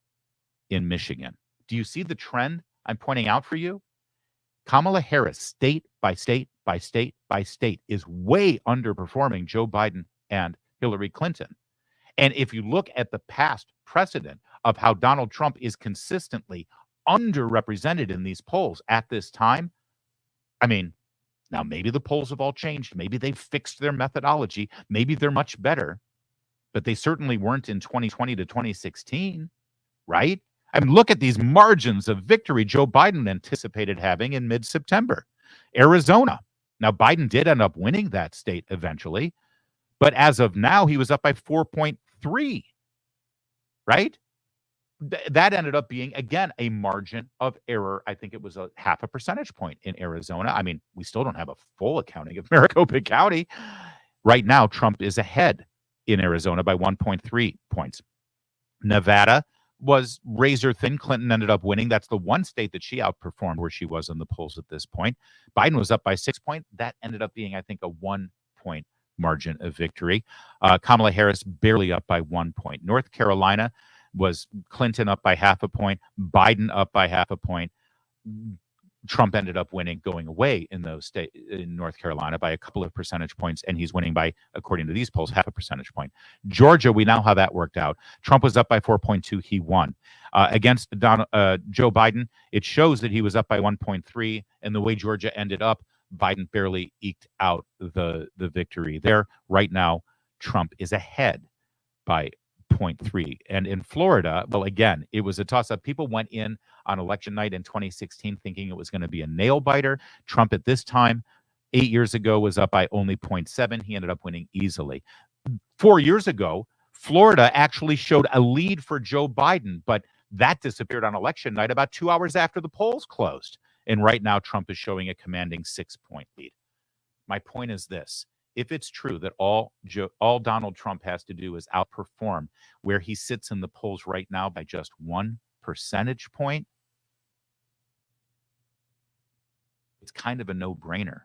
in Michigan. Do you see the trend I'm pointing out for you? Kamala Harris, state by state by state by state, is way underperforming Joe Biden and Hillary Clinton. And if you look at the past precedent of how Donald Trump is consistently underrepresented in these polls at this time, I mean, now maybe the polls have all changed. Maybe they've fixed their methodology. Maybe they're much better, but they certainly weren't in 2020 to 2016, right? I mean, look at these margins of victory Joe Biden anticipated having in mid-September. Arizona. Now, Biden did end up winning that state eventually, but as of now, he was up by 4.3, right? That ended up being, again, a margin of error. I think it was a half a percentage point in Arizona. I mean, we still don't have a full accounting of Maricopa County. Right now, Trump is ahead in Arizona by 1.3 points. Nevada was razor thin. Clinton ended up winning. That's the one state that she outperformed where she was in the polls at this point. Biden was up by 6 points. That ended up being, I think, a 1 point margin of victory. Kamala Harris barely up by 1 point. North Carolina was Clinton up by 0.5 point, Biden up by 0.5 point. Trump ended up winning, going away in those states in North Carolina by a couple of percentage points, and he's winning by, according to these polls, 0.5 percentage point. Georgia, we know how that worked out. Trump was up by 4.2. He won. Against Joe Biden, it shows that he was up by 1.3, and the way Georgia ended up, Biden barely eked out the victory there. Right now, Trump is ahead by 0.3. And in Florida, well, again, it was a toss-up. People went in on election night in 2016 thinking it was going to be a nail-biter. Trump at this time, 8 years ago, was up by only 0.7. He ended up winning easily. 4 years ago, Florida actually showed a lead for Joe Biden, but that disappeared on election night about 2 hours after the polls closed. And right now, Trump is showing a commanding 6-point lead. My point is this. If it's true that all Donald Trump has to do is outperform where he sits in the polls right now by just 1 percentage point, it's kind of a no-brainer.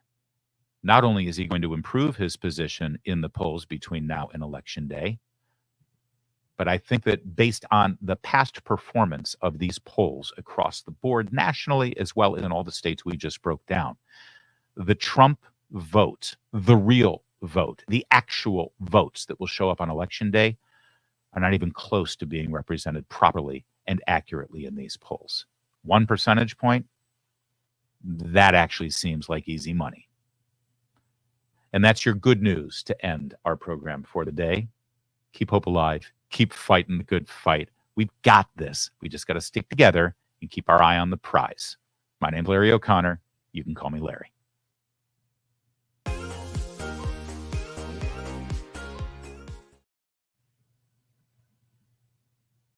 Not only is he going to improve his position in the polls between now and Election Day, but I think that based on the past performance of these polls across the board nationally, as well as in all the states we just broke down, the Trump vote, the real vote, the actual votes that will show up on Election Day are not even close to being represented properly and accurately in these polls. 1 percentage point, that actually seems like easy money. And that's your good news to end our program for today. Keep hope alive. Keep fighting the good fight. We've got this. We just got to stick together and keep our eye on the prize. My name's Larry O'Connor. You can call me Larry.